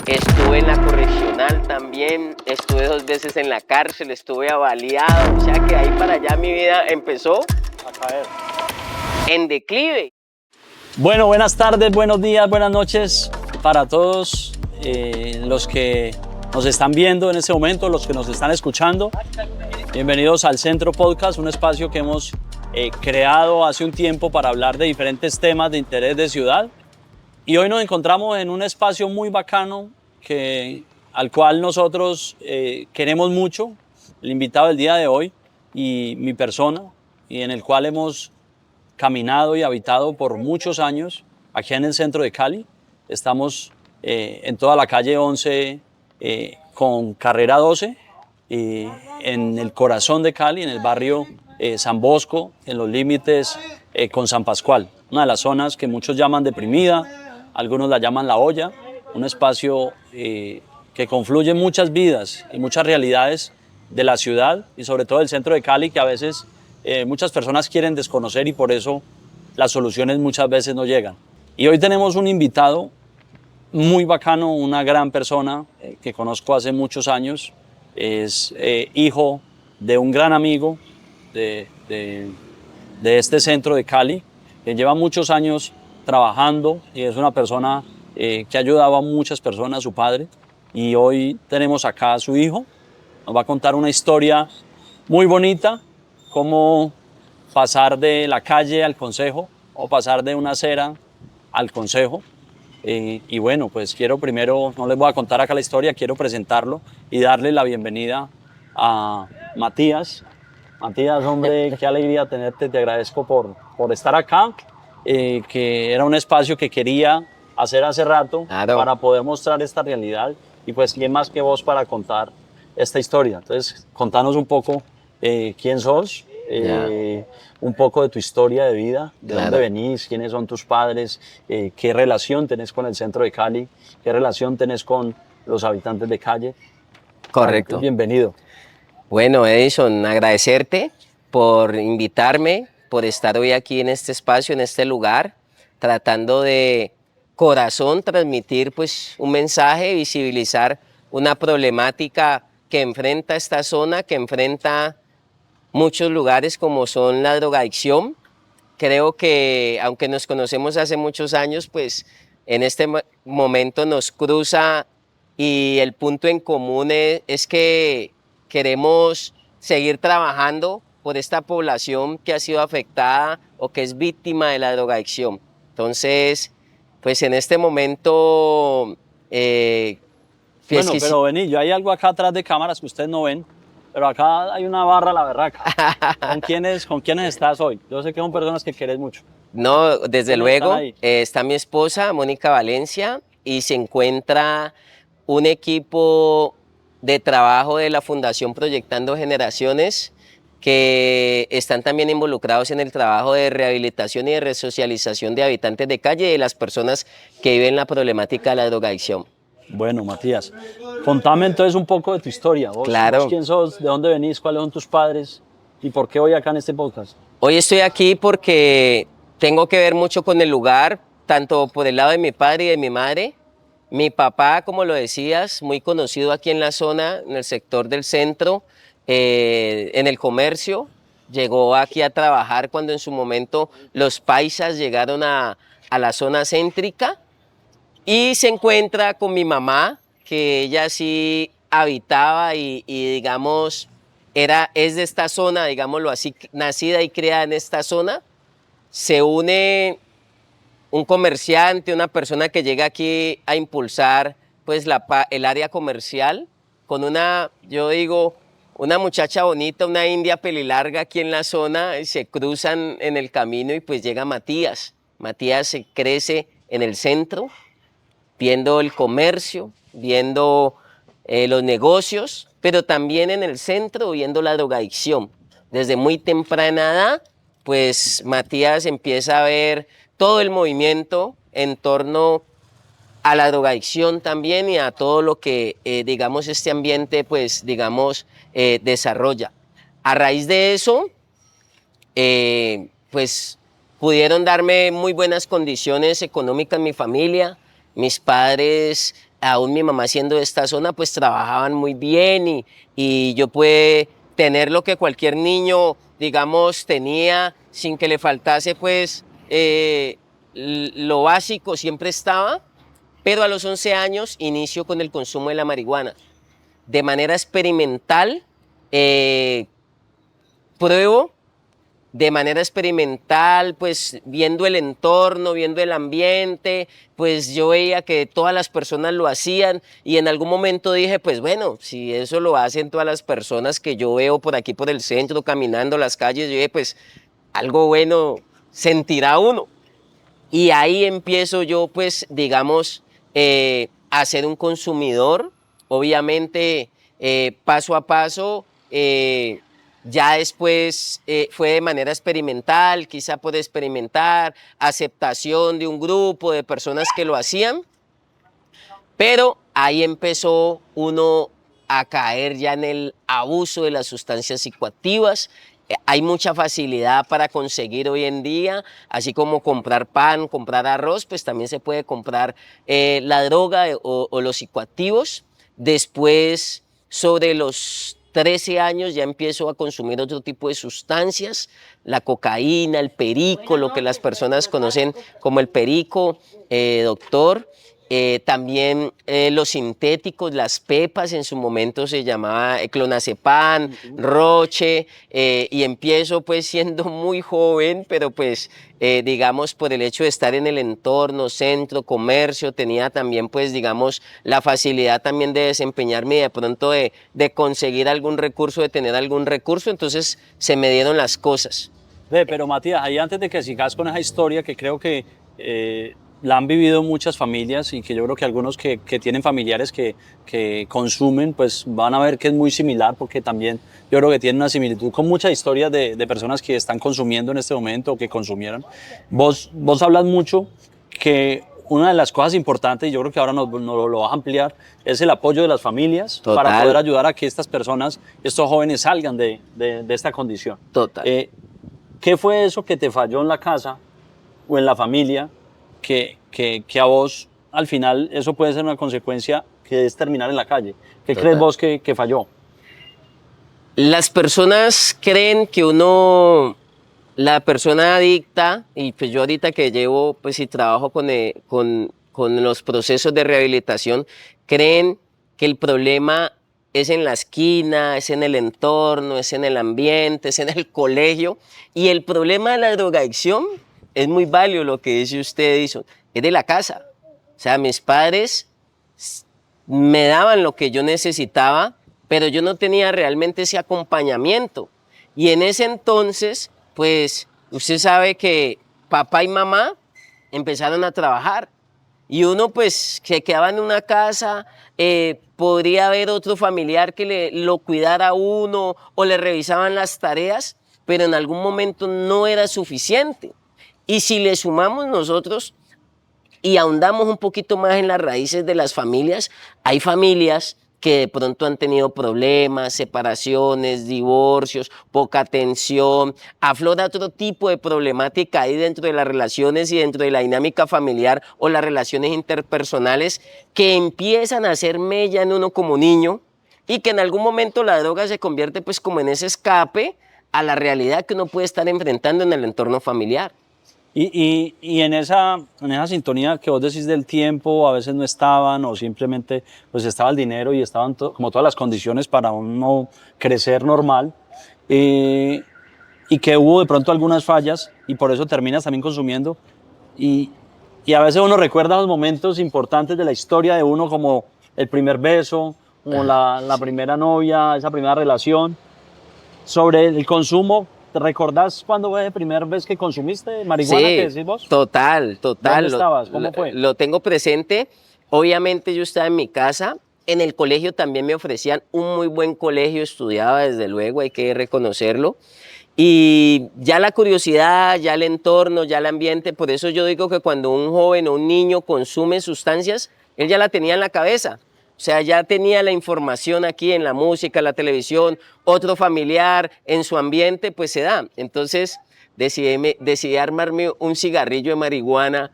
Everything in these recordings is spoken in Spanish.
estuve en la correccional también, estuve 2 veces en la cárcel, estuve avaliado, o sea que ahí para allá mi vida empezó A caer. en declive. Bueno, buenas tardes, buenos días, buenas noches para todos los que nos están viendo en este momento, los que nos están escuchando. Bienvenidos al Centro Podcast, un espacio que hemos creado hace un tiempo para hablar de diferentes temas de interés de ciudad. Y hoy nos encontramos en un espacio muy bacano al cual nosotros queremos mucho, el invitado del día de hoy y mi persona, y en el cual hemos caminado y habitado por muchos años aquí en el centro de Cali. Estamos en toda la calle 11 con carrera 12, en el corazón de Cali, en el barrio San Bosco, en los límites con San Pascual, una de las zonas que muchos llaman deprimida, algunos la llaman La Olla, un espacio que confluye muchas vidas y muchas realidades de la ciudad y sobre todo del centro de Cali, que a veces muchas personas quieren desconocer y por eso las soluciones muchas veces no llegan. Y hoy tenemos un invitado muy bacano, una gran persona que conozco hace muchos años, es hijo de un gran amigo de este centro de Cali, que lleva muchos años trabajando y es una persona que ha ayudado a muchas personas, su padre, y hoy tenemos acá a su hijo, nos va a contar una historia muy bonita, cómo pasar de la calle al consejo o pasar de una acera al consejo. Y bueno, pues quiero primero, no les voy a contar acá la historia, quiero presentarlo y darle la bienvenida a Matías. Matías, hombre, qué alegría tenerte, te agradezco por estar acá, que era un espacio que quería hacer hace rato para poder mostrar esta realidad y pues quién más que vos para contar esta historia. Entonces, contanos un poco quién sos, un poco de tu historia de vida, de dónde venís, quiénes son tus padres, qué relación tenés con el centro de Cali, qué relación tenés con los habitantes de calle. Correcto. Entonces, bienvenido. Bueno, Edison, agradecerte por invitarme, por estar hoy aquí en este espacio, en este lugar, tratando de corazón transmitir pues un mensaje, visibilizar una problemática que enfrenta esta zona, que enfrenta muchos lugares como son la drogadicción. Creo que aunque nos conocemos hace muchos años, pues en este momento nos cruza y el punto en común es que queremos seguir trabajando por esta población que ha sido afectada o que es víctima de la drogadicción. Entonces, pues en este momento... Bueno, pero vení, yo hay algo acá atrás de cámaras que ustedes no ven, pero acá hay una barra la berraca. ¿Con quiénes estás hoy? Yo sé que son personas que querés mucho. No, desde luego, ahí? está mi esposa, Mónica Valencia, y se encuentra un equipo de trabajo de la Fundación Proyectando Generaciones que están también involucrados en el trabajo de rehabilitación y de resocialización de habitantes de calle y de las personas que viven la problemática de la drogadicción. Bueno, Matías, contame entonces un poco de tu historia. ¿Vos quién sos? ¿De dónde venís? ¿Cuáles son tus padres? ¿Y por qué hoy acá en este podcast? Hoy estoy aquí porque tengo que ver mucho con el lugar, tanto por el lado de mi padre y de mi madre. Mi papá, como lo decías, muy conocido aquí en la zona, en el sector del centro, en el comercio. Llegó aquí a trabajar cuando en su momento los paisas llegaron a la zona céntrica. Y se encuentra con mi mamá, que ella sí habitaba y digamos, es de esta zona, digámoslo así, nacida y criada en esta zona. Se une un comerciante, una persona que llega aquí a impulsar pues el área comercial con una, yo digo, una muchacha bonita, una india pelilarga aquí en la zona, y se cruzan en el camino y pues llega Matías. Matías se crece en el centro, viendo el comercio, viendo los negocios, pero también en el centro viendo la drogadicción. Desde muy temprana edad, pues Matías empieza a ver todo el movimiento en torno a la drogadicción también y a todo lo que, digamos, este ambiente, pues, digamos, desarrolla. A raíz de eso, pues, pudieron darme muy buenas condiciones económicas en mi familia. Mis padres aún mi mamá siendo de esta zona, pues trabajaban muy bien y yo pude tener lo que cualquier niño, digamos, tenía sin que le faltase, pues, lo básico siempre estaba, pero a los 11 años inicio con el consumo de la marihuana. De manera experimental, pruebo de manera experimental, pues viendo el entorno, viendo el ambiente, pues yo veía que todas las personas lo hacían y en algún momento dije, pues bueno, si eso lo hacen todas las personas que yo veo por aquí por el centro, caminando las calles, yo dije, pues algo bueno sentirá uno. Y ahí empiezo yo, pues, digamos, a ser un consumidor, obviamente, paso a paso, ya después fue de manera experimental, quizá por experimentar, aceptación de un grupo de personas que lo hacían, pero ahí empezó uno a caer ya en el abuso de las sustancias psicoactivas. Hay mucha facilidad para conseguir hoy en día, así como comprar pan, comprar arroz, pues también se puede comprar la droga o los psicoactivos. Después, sobre los 13 años, ya empiezo a consumir otro tipo de sustancias, la cocaína, el perico, lo que las personas conocen como el perico, doctor. También los sintéticos, las pepas, en su momento se llamaba clonazepam, roche, y empiezo pues siendo muy joven, pero pues digamos por el hecho de estar en el entorno, centro, comercio, tenía también pues digamos la facilidad también de desempeñarme y de pronto de conseguir algún recurso, de tener algún recurso, entonces se me dieron las cosas. Ve, pero Matías, ahí antes de que sigas con esa historia que creo que la han vivido muchas familias y que yo creo que algunos que tienen familiares que consumen, pues van a ver que es muy similar porque también yo creo que tiene una similitud con muchas historias de personas que están consumiendo en este momento o que consumieron. Vos hablas mucho que una de las cosas importantes, y yo creo que ahora nos lo vas a ampliar, es el apoyo de las familias. Total. Para poder ayudar a que estas personas, estos jóvenes salgan de esta condición. Total. ¿Qué fue eso que te falló en la casa o en la familia que a vos al final eso puede ser una consecuencia que es terminar en la calle? ¿Qué crees vos que falló? Las personas creen que uno, la persona adicta, y pues yo ahorita que llevo pues y trabajo con los procesos de rehabilitación, creen que el problema es en la esquina, es en el entorno, es en el ambiente, es en el colegio, y el problema de la drogadicción es muy válido lo que dice usted, Edison, es de la casa. O sea, mis padres me daban lo que yo necesitaba, pero yo no tenía realmente ese acompañamiento. Y en ese entonces, pues, usted sabe que papá y mamá empezaron a trabajar. Y uno, pues, se quedaba en una casa, podría haber otro familiar que lo cuidara a uno o le revisaban las tareas, pero en algún momento no era suficiente. Y si le sumamos nosotros y ahondamos un poquito más en las raíces de las familias, hay familias que de pronto han tenido problemas, separaciones, divorcios, poca atención, aflora otro tipo de problemática ahí dentro de las relaciones y dentro de la dinámica familiar o las relaciones interpersonales que empiezan a hacer mella en uno como niño y que en algún momento la droga se convierte pues como en ese escape a la realidad que uno puede estar enfrentando en el entorno familiar. Y en esa sintonía que vos decís del tiempo, a veces no estaban o simplemente pues estaba el dinero y estaban como todas las condiciones para uno crecer normal, y que hubo de pronto algunas fallas y por eso terminas también consumiendo y a veces uno recuerda los momentos importantes de la historia de uno como el primer beso, como la primera novia, esa primera relación. Sobre el consumo, ¿te recordás cuándo fue la primera vez que consumiste marihuana, Sí, que decís vos? total. ¿Dónde estabas? ¿Cómo fue? Lo tengo presente. Obviamente yo estaba en mi casa. En el colegio también me ofrecían un muy buen colegio, estudiaba desde luego, hay que reconocerlo. Y ya la curiosidad, ya el entorno, ya el ambiente, por eso yo digo que cuando un joven o un niño consume sustancias, él ya la tenía en la cabeza. O sea, ya tenía la información aquí en la música, la televisión, otro familiar, en su ambiente, pues se da. Entonces decidí armarme un cigarrillo de marihuana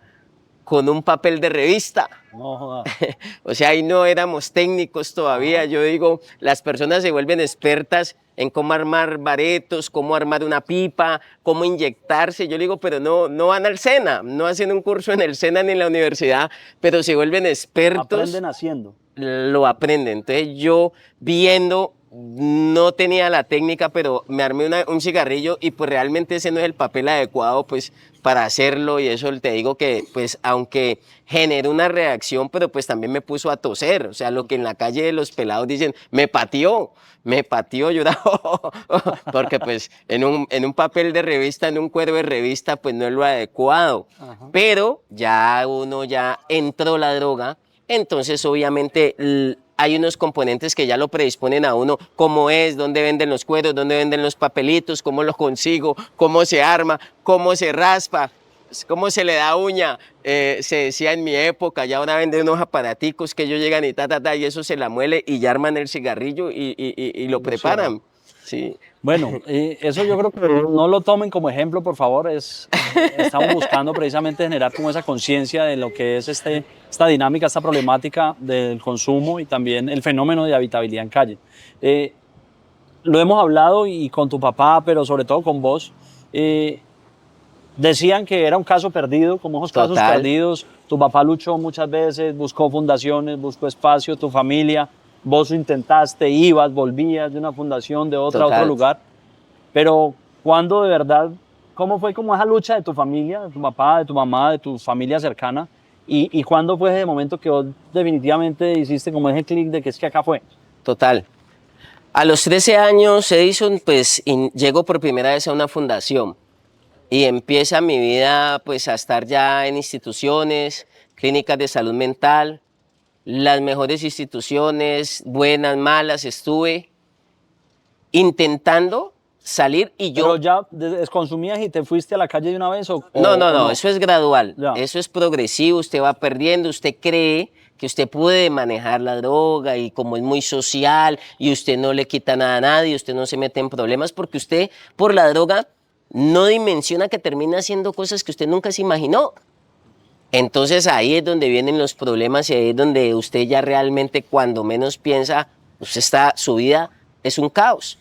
con un papel de revista. No joda. O sea, ahí no éramos técnicos todavía. Yo digo, las personas se vuelven expertas en cómo armar baretos, cómo armar una pipa, cómo inyectarse. Yo digo, pero no van al SENA, no hacen un curso en el SENA ni en la universidad, pero se vuelven expertos. Aprenden haciendo. Lo aprenden. Entonces yo viendo, no tenía la técnica, pero me armé un cigarrillo y pues realmente ese no es el papel adecuado pues para hacerlo, y eso te digo que pues aunque generó una reacción, pero pues también me puso a toser. O sea, lo que en la calle los pelados dicen, me pateó, yo era, porque pues en un papel de revista, en un cuero de revista, pues no es lo adecuado. Ajá. Pero ya uno ya entró la droga, entonces obviamente hay unos componentes que ya lo predisponen a uno, cómo es, dónde venden los cueros, dónde venden los papelitos, cómo los consigo, cómo se arma, cómo se raspa, cómo se le da uña. Se decía en mi época, ya ahora venden unos aparaticos que ellos llegan y y eso se la muele y ya arman el cigarrillo y lo preparan. Sí. Bueno, eso yo creo que no lo tomen como ejemplo, por favor. Estamos buscando precisamente generar como esa conciencia de lo que es esta dinámica, esta problemática del consumo y también el fenómeno de habitabilidad en calle. Lo hemos hablado y con tu papá, pero sobre todo con vos. Decían que era un caso perdido, como esos casos perdidos. Tu papá luchó muchas veces, buscó fundaciones, buscó espacio, tu familia. Vos intentaste, ibas, volvías de una fundación, de otra a otro lugar. Pero ¿cuándo de verdad, cómo fue como esa lucha de tu familia, de tu papá, de tu mamá, de tu familia cercana? ¿Y cuándo fue ese momento que vos definitivamente hiciste como ese clic de que es que acá fue? Total. A los 13 años, Edison, pues llego por primera vez a una fundación y empieza mi vida pues a estar ya en instituciones, clínicas de salud mental, las mejores instituciones, buenas, malas, estuve intentando salir y yo... ¿Pero ya desconsumías y te fuiste a la calle de una vez? No, eso es gradual, ya. Eso es progresivo, usted va perdiendo, usted cree que usted puede manejar la droga y como es muy social y usted no le quita nada a nadie, usted no se mete en problemas porque usted por la droga no dimensiona que termina haciendo cosas que usted nunca se imaginó. Entonces ahí es donde vienen los problemas y ahí es donde usted ya realmente cuando menos piensa, su vida es un caos.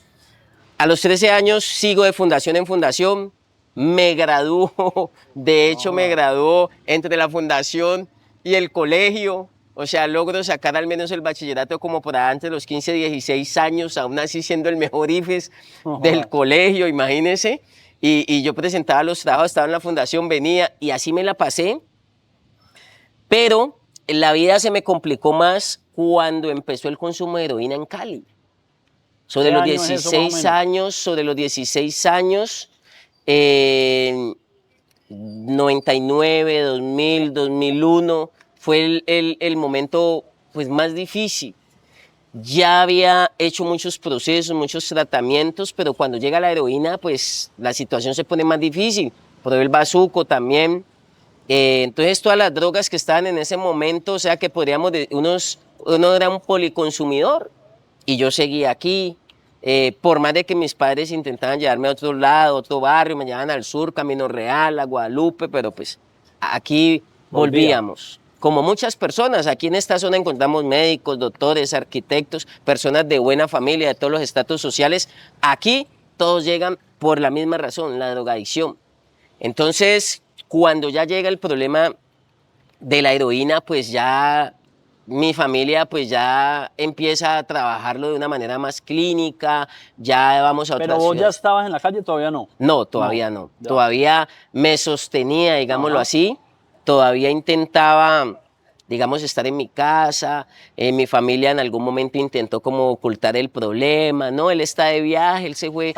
A los 13 años sigo de fundación en fundación, me gradúo, de hecho me graduó entre la fundación y el colegio, o sea, logro sacar al menos el bachillerato como por antes de los 15, 16 años, aún así siendo el mejor IFES del colegio, imagínense, y yo presentaba los trabajos, estaba en la fundación, venía y así me la pasé. Pero la vida se me complicó más cuando empezó el consumo de heroína en Cali. Sobre los 16 años, 99, 2000, 2001, fue el momento pues, más difícil. Ya había hecho muchos procesos, muchos tratamientos, pero cuando llega la heroína, pues la situación se pone más difícil. Probé el bazuco también. Entonces todas las drogas que estaban en ese momento, o sea que podríamos uno era un policonsumidor y yo seguía aquí, por más de que mis padres intentaban llevarme a otro lado, a otro barrio, me llevaban al sur, Camino Real, a Guadalupe, pero pues aquí volvíamos. Como muchas personas, aquí en esta zona encontramos médicos, doctores, arquitectos, personas de buena familia, de todos los estratos sociales. Aquí todos llegan por la misma razón, la drogadicción. Entonces, cuando ya llega el problema de la heroína, pues ya mi familia pues ya empieza a trabajarlo de una manera más clínica, ya vamos a otras ¿Pero vos ciudades. ya estabas en la calle? ¿Todavía no? No, todavía no. Todavía me sostenía, digámoslo así, todavía intentaba, digamos, estar en mi casa, mi familia en algún momento intentó como ocultar el problema, no, él está de viaje, él se fue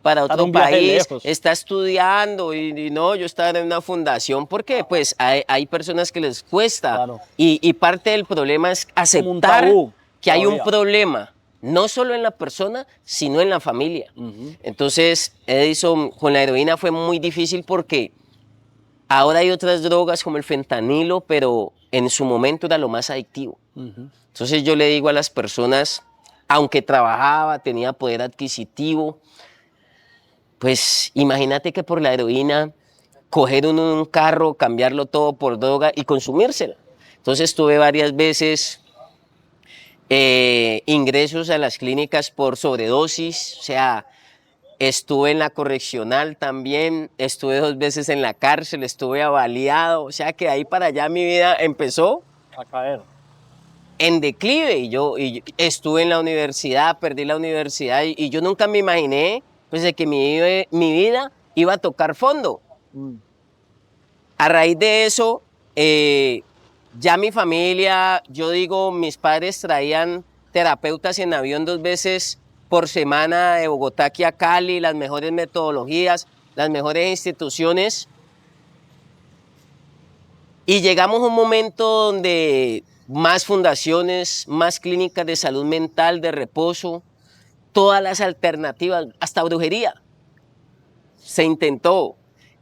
para otro país, está estudiando y no, yo estaba en una fundación porque pues hay personas que les cuesta y parte del problema es aceptar que hay un problema. No solo en la persona, sino en la familia. Entonces, Edison, con la heroína fue muy difícil porque ahora hay otras drogas como el fentanilo, pero en su momento era lo más adictivo. Entonces yo le digo a las personas, aunque trabajaba, tenía poder adquisitivo, pues imagínate que por la heroína coger un carro, cambiarlo todo por droga y consumírsela. Entonces tuve varias veces ingresos a las clínicas por sobredosis, o sea, estuve en la correccional también, estuve 2 veces en la cárcel, estuve avaliado, o sea que ahí para allá mi vida empezó A caer. en declive y yo estuve en la universidad, perdí la universidad y yo nunca me imaginé pues de que mi vida iba a tocar fondo. A raíz de eso, ya mi familia, yo digo, mis padres traían terapeutas en avión 2 veces por semana de Bogotá aquí a Cali, las mejores metodologías, las mejores instituciones. Y llegamos a un momento donde más fundaciones, más clínicas de salud mental, de reposo, todas las alternativas, hasta brujería, se intentó.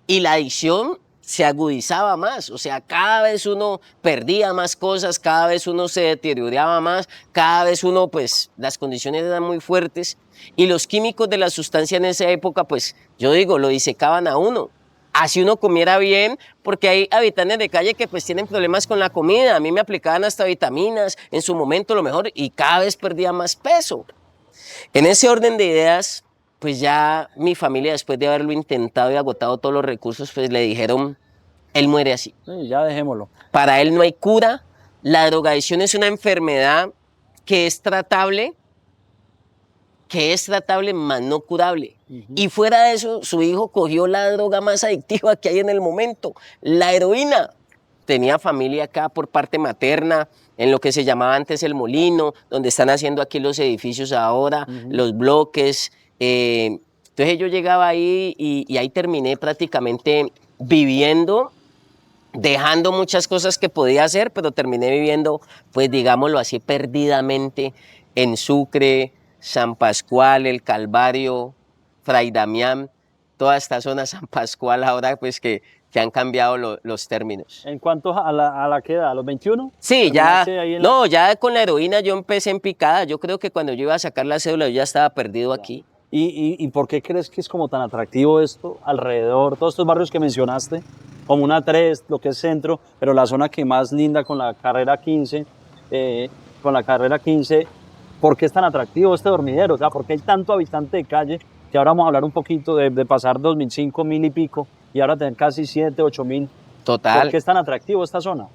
Y la adicción se agudizaba más, o sea, cada vez uno perdía más cosas, cada vez uno se deterioraba más, cada vez uno, pues, las condiciones eran muy fuertes y los químicos de la sustancia en esa época, pues, yo digo, lo disecaban a uno. Así uno comiera bien, porque hay habitantes de calle que pues tienen problemas con la comida, a mí me aplicaban hasta vitaminas, en su momento lo mejor, y cada vez perdía más peso. En ese orden de ideas, pues ya mi familia, después de haberlo intentado y agotado todos los recursos, pues le dijeron, él muere así. Sí, ya dejémoslo. Para él no hay cura, la drogadicción es una enfermedad que es tratable, más no curable. Y fuera de eso, su hijo cogió la droga más adictiva que hay en el momento, la heroína. Tenía familia acá por parte materna, en lo que se llamaba antes el Molino, donde están haciendo aquí los edificios ahora, los bloques. Entonces yo llegaba ahí y ahí terminé prácticamente viviendo, dejando muchas cosas que podía hacer, pero terminé viviendo, pues digámoslo así, perdidamente en Sucre, San Pascual, El Calvario, Fray Damián, toda esta zona San Pascual ahora pues que han cambiado los términos. ¿En cuanto a la que edad? ¿A los 21? Sí, ya, No, ya con la heroína yo empecé en picada, yo creo que cuando yo iba a sacar la cédula yo ya estaba perdido aquí. ¿Y por qué crees que es como tan atractivo esto alrededor, todos estos barrios que mencionaste, Comuna 3, lo que es centro, pero la zona que más linda con la carrera 15, ¿por qué es tan atractivo este dormidero? O sea, ¿por qué hay tanto habitante de calle? Que ahora vamos a hablar un poquito de pasar 2005, 1000 y pico, y ahora tener casi 7, 8000. Total. ¿Por qué es tan atractivo esta zona?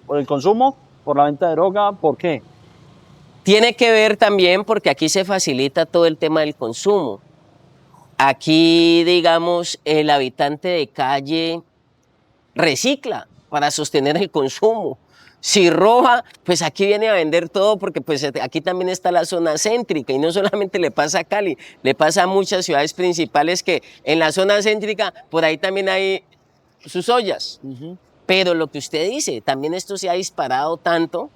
¿Por el consumo? ¿Por la venta de droga? ¿Por qué? Tiene que ver también porque aquí se facilita todo el tema del consumo. Aquí, digamos, el habitante de calle recicla para sostener el consumo. Si roba, pues aquí viene a vender todo porque pues aquí también está la zona céntrica y no solamente le pasa a Cali, le pasa a muchas ciudades principales que en la zona céntrica por ahí también hay sus ollas. Pero lo que usted dice, también esto se ha disparado tanto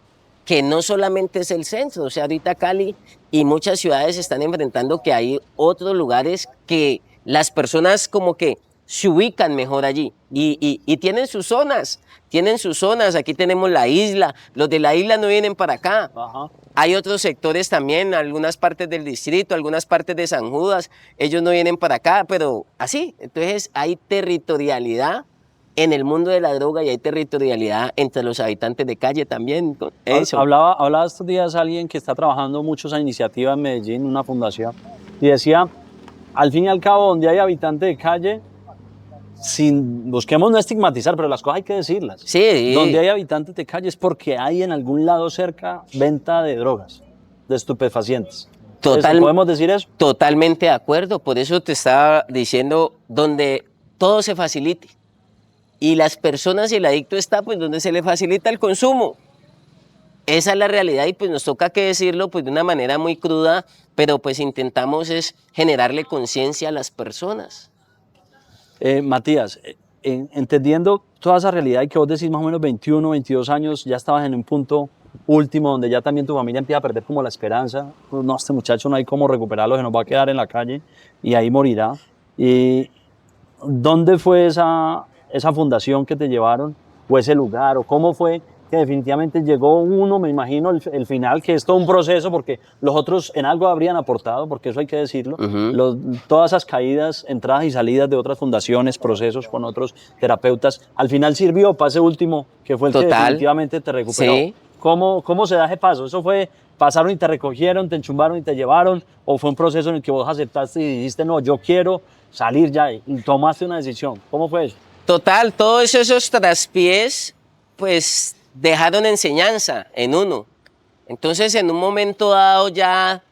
que no solamente es el centro, o sea, ahorita Cali y muchas ciudades están enfrentando que hay otros lugares que las personas como que se ubican mejor allí y tienen sus zonas, aquí tenemos la isla, los de la isla no vienen para acá. Hay otros sectores también, algunas partes del distrito, algunas partes de San Judas, ellos no vienen para acá, pero así, entonces hay territorialidad en el mundo de la droga y hay territorialidad entre los habitantes de calle también. Eso. Hablaba estos días alguien que está trabajando mucho esa iniciativa en Medellín, una fundación, y decía, al fin y al cabo, donde hay habitante de calle, busquemos no estigmatizar, pero las cosas hay que decirlas. Sí. Donde hay habitantes de calle es porque hay en algún lado cerca venta de drogas, de estupefacientes. ¿Podemos decir eso? Totalmente de acuerdo, por eso te estaba diciendo donde todo se facilite. Y las personas y el adicto está pues donde se le facilita el consumo. Esa es la realidad y pues nos toca que decirlo pues de una manera muy cruda, pero pues intentamos es generarle conciencia a las personas. Matías, entendiendo toda esa realidad y que vos decís más o menos 21, 22 años, ya estabas en un punto último donde ya también tu familia empieza a perder como la esperanza. Pues, no, este muchacho no hay cómo recuperarlo, se nos va a quedar en la calle y ahí morirá. ¿Y dónde fue esa fundación que te llevaron o ese lugar o cómo fue que definitivamente llegó uno, me imagino, el final, que es todo un proceso, porque los otros en algo habrían aportado, porque eso hay que decirlo. Todas esas caídas, entradas y salidas de otras fundaciones, procesos con otros terapeutas, al final sirvió para ese último, que fue el que Total. definitivamente te recuperó. Sí. ¿Cómo se da ese paso? ¿Eso fue, pasaron y te recogieron, te enchumbaron y te llevaron, o fue un proceso en el que vos aceptaste y dijiste, no, yo quiero salir ya, y tomaste una decisión? ¿Cómo fue eso? Total, todos esos traspiés, pues dejaron enseñanza en uno. Entonces, en un momento dado ya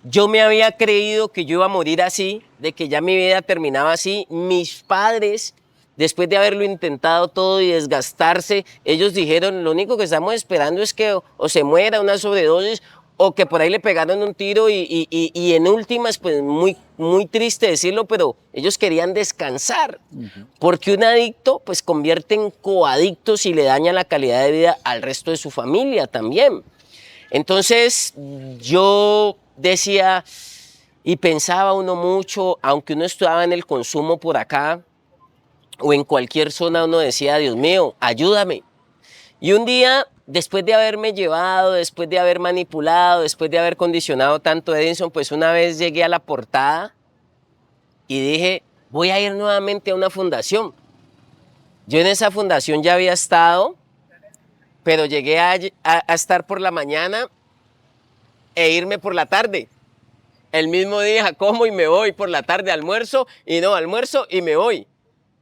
yo me había creído que yo iba a morir así, de que ya mi vida terminaba así. Mis padres, después de haberlo intentado todo y desgastarse, ellos dijeron, lo único que estamos esperando es que o se muera una sobredosis o que por ahí le pegaron un tiro y en últimas, pues muy triste decirlo, pero ellos querían descansar, porque un adicto pues convierte en coadictos y le daña la calidad de vida al resto de su familia también. Entonces yo decía y pensaba uno mucho, aunque uno estaba en el consumo por acá o en cualquier zona, uno decía, Dios mío, ayúdame. Y un día, después de haberme llevado, después de haber manipulado, después de haber condicionado tanto a Edinson, pues una vez llegué a la portada y dije, voy a ir nuevamente a una fundación. Yo en esa fundación ya había estado, pero llegué a estar por la mañana e irme por la tarde. El mismo día como y me voy, por la tarde almuerzo y no almuerzo y me voy.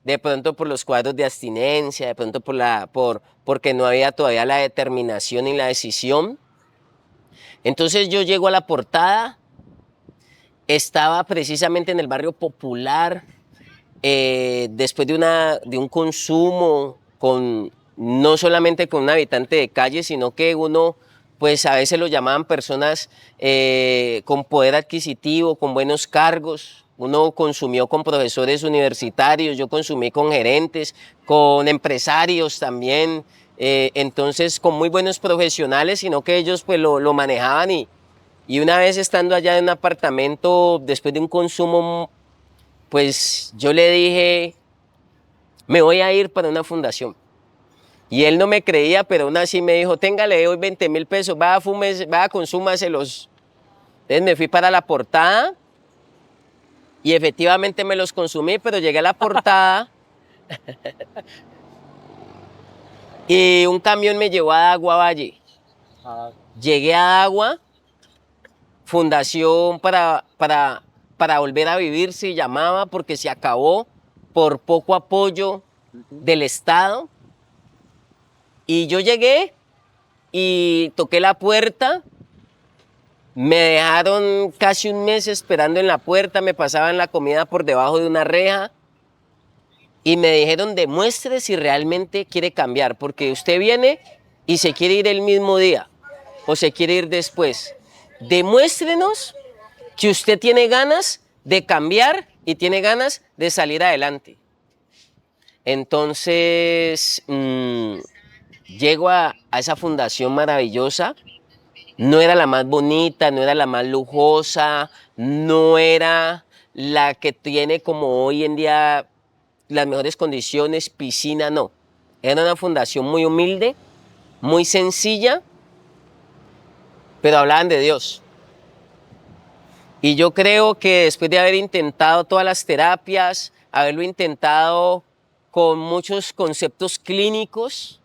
De pronto por los cuadros de abstinencia, de pronto porque no había todavía la determinación y la decisión. Entonces yo llego a la portada, estaba precisamente en el barrio Popular, después de un consumo no solamente con un habitante de calle, sino que uno, pues a veces lo llamaban personas con poder adquisitivo, con buenos cargos. Uno consumió con profesores universitarios, yo consumí con gerentes, con empresarios también, entonces con muy buenos profesionales, sino que ellos pues lo manejaban y una vez estando allá en un apartamento, después de un consumo, pues yo le dije, me voy a ir para una fundación. Y él no me creía, pero aún así me dijo, téngale hoy 20.000 pesos, vaya, consúmaselos. Entonces me fui para la portada y efectivamente me los consumí, pero llegué a la portada y un camión me llevó a Agua Valle. Llegué a Agua, Fundación para Volver a Vivir se llamaba, porque se acabó por poco apoyo del Estado. Y yo llegué y toqué la puerta, me dejaron casi un mes esperando en la puerta, me pasaban la comida por debajo de una reja y me dijeron, demuestre si realmente quiere cambiar, porque usted viene y se quiere ir el mismo día o se quiere ir después. Demuéstrenos que usted tiene ganas de cambiar y tiene ganas de salir adelante. Entonces, llego a esa fundación maravillosa. No era la más bonita, no era la más lujosa, no era la que tiene como hoy en día las mejores condiciones, piscina, no. Era una fundación muy humilde, muy sencilla, pero hablaban de Dios. Y yo creo que después de haber intentado todas las terapias, haberlo intentado con muchos conceptos clínicos,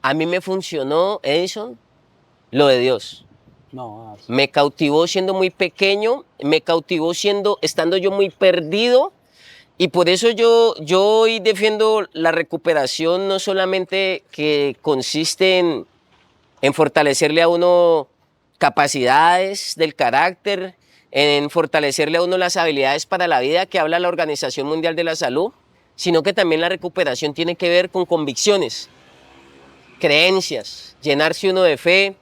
a mí me funcionó, Edison, lo de Dios. No, Me cautivó siendo muy pequeño, me cautivó estando yo muy perdido, y por eso yo hoy defiendo la recuperación, no solamente que consiste en fortalecerle a uno capacidades del carácter, en fortalecerle a uno las habilidades para la vida que habla la Organización Mundial de la Salud, sino que también la recuperación tiene que ver con convicciones, creencias, llenarse uno de fe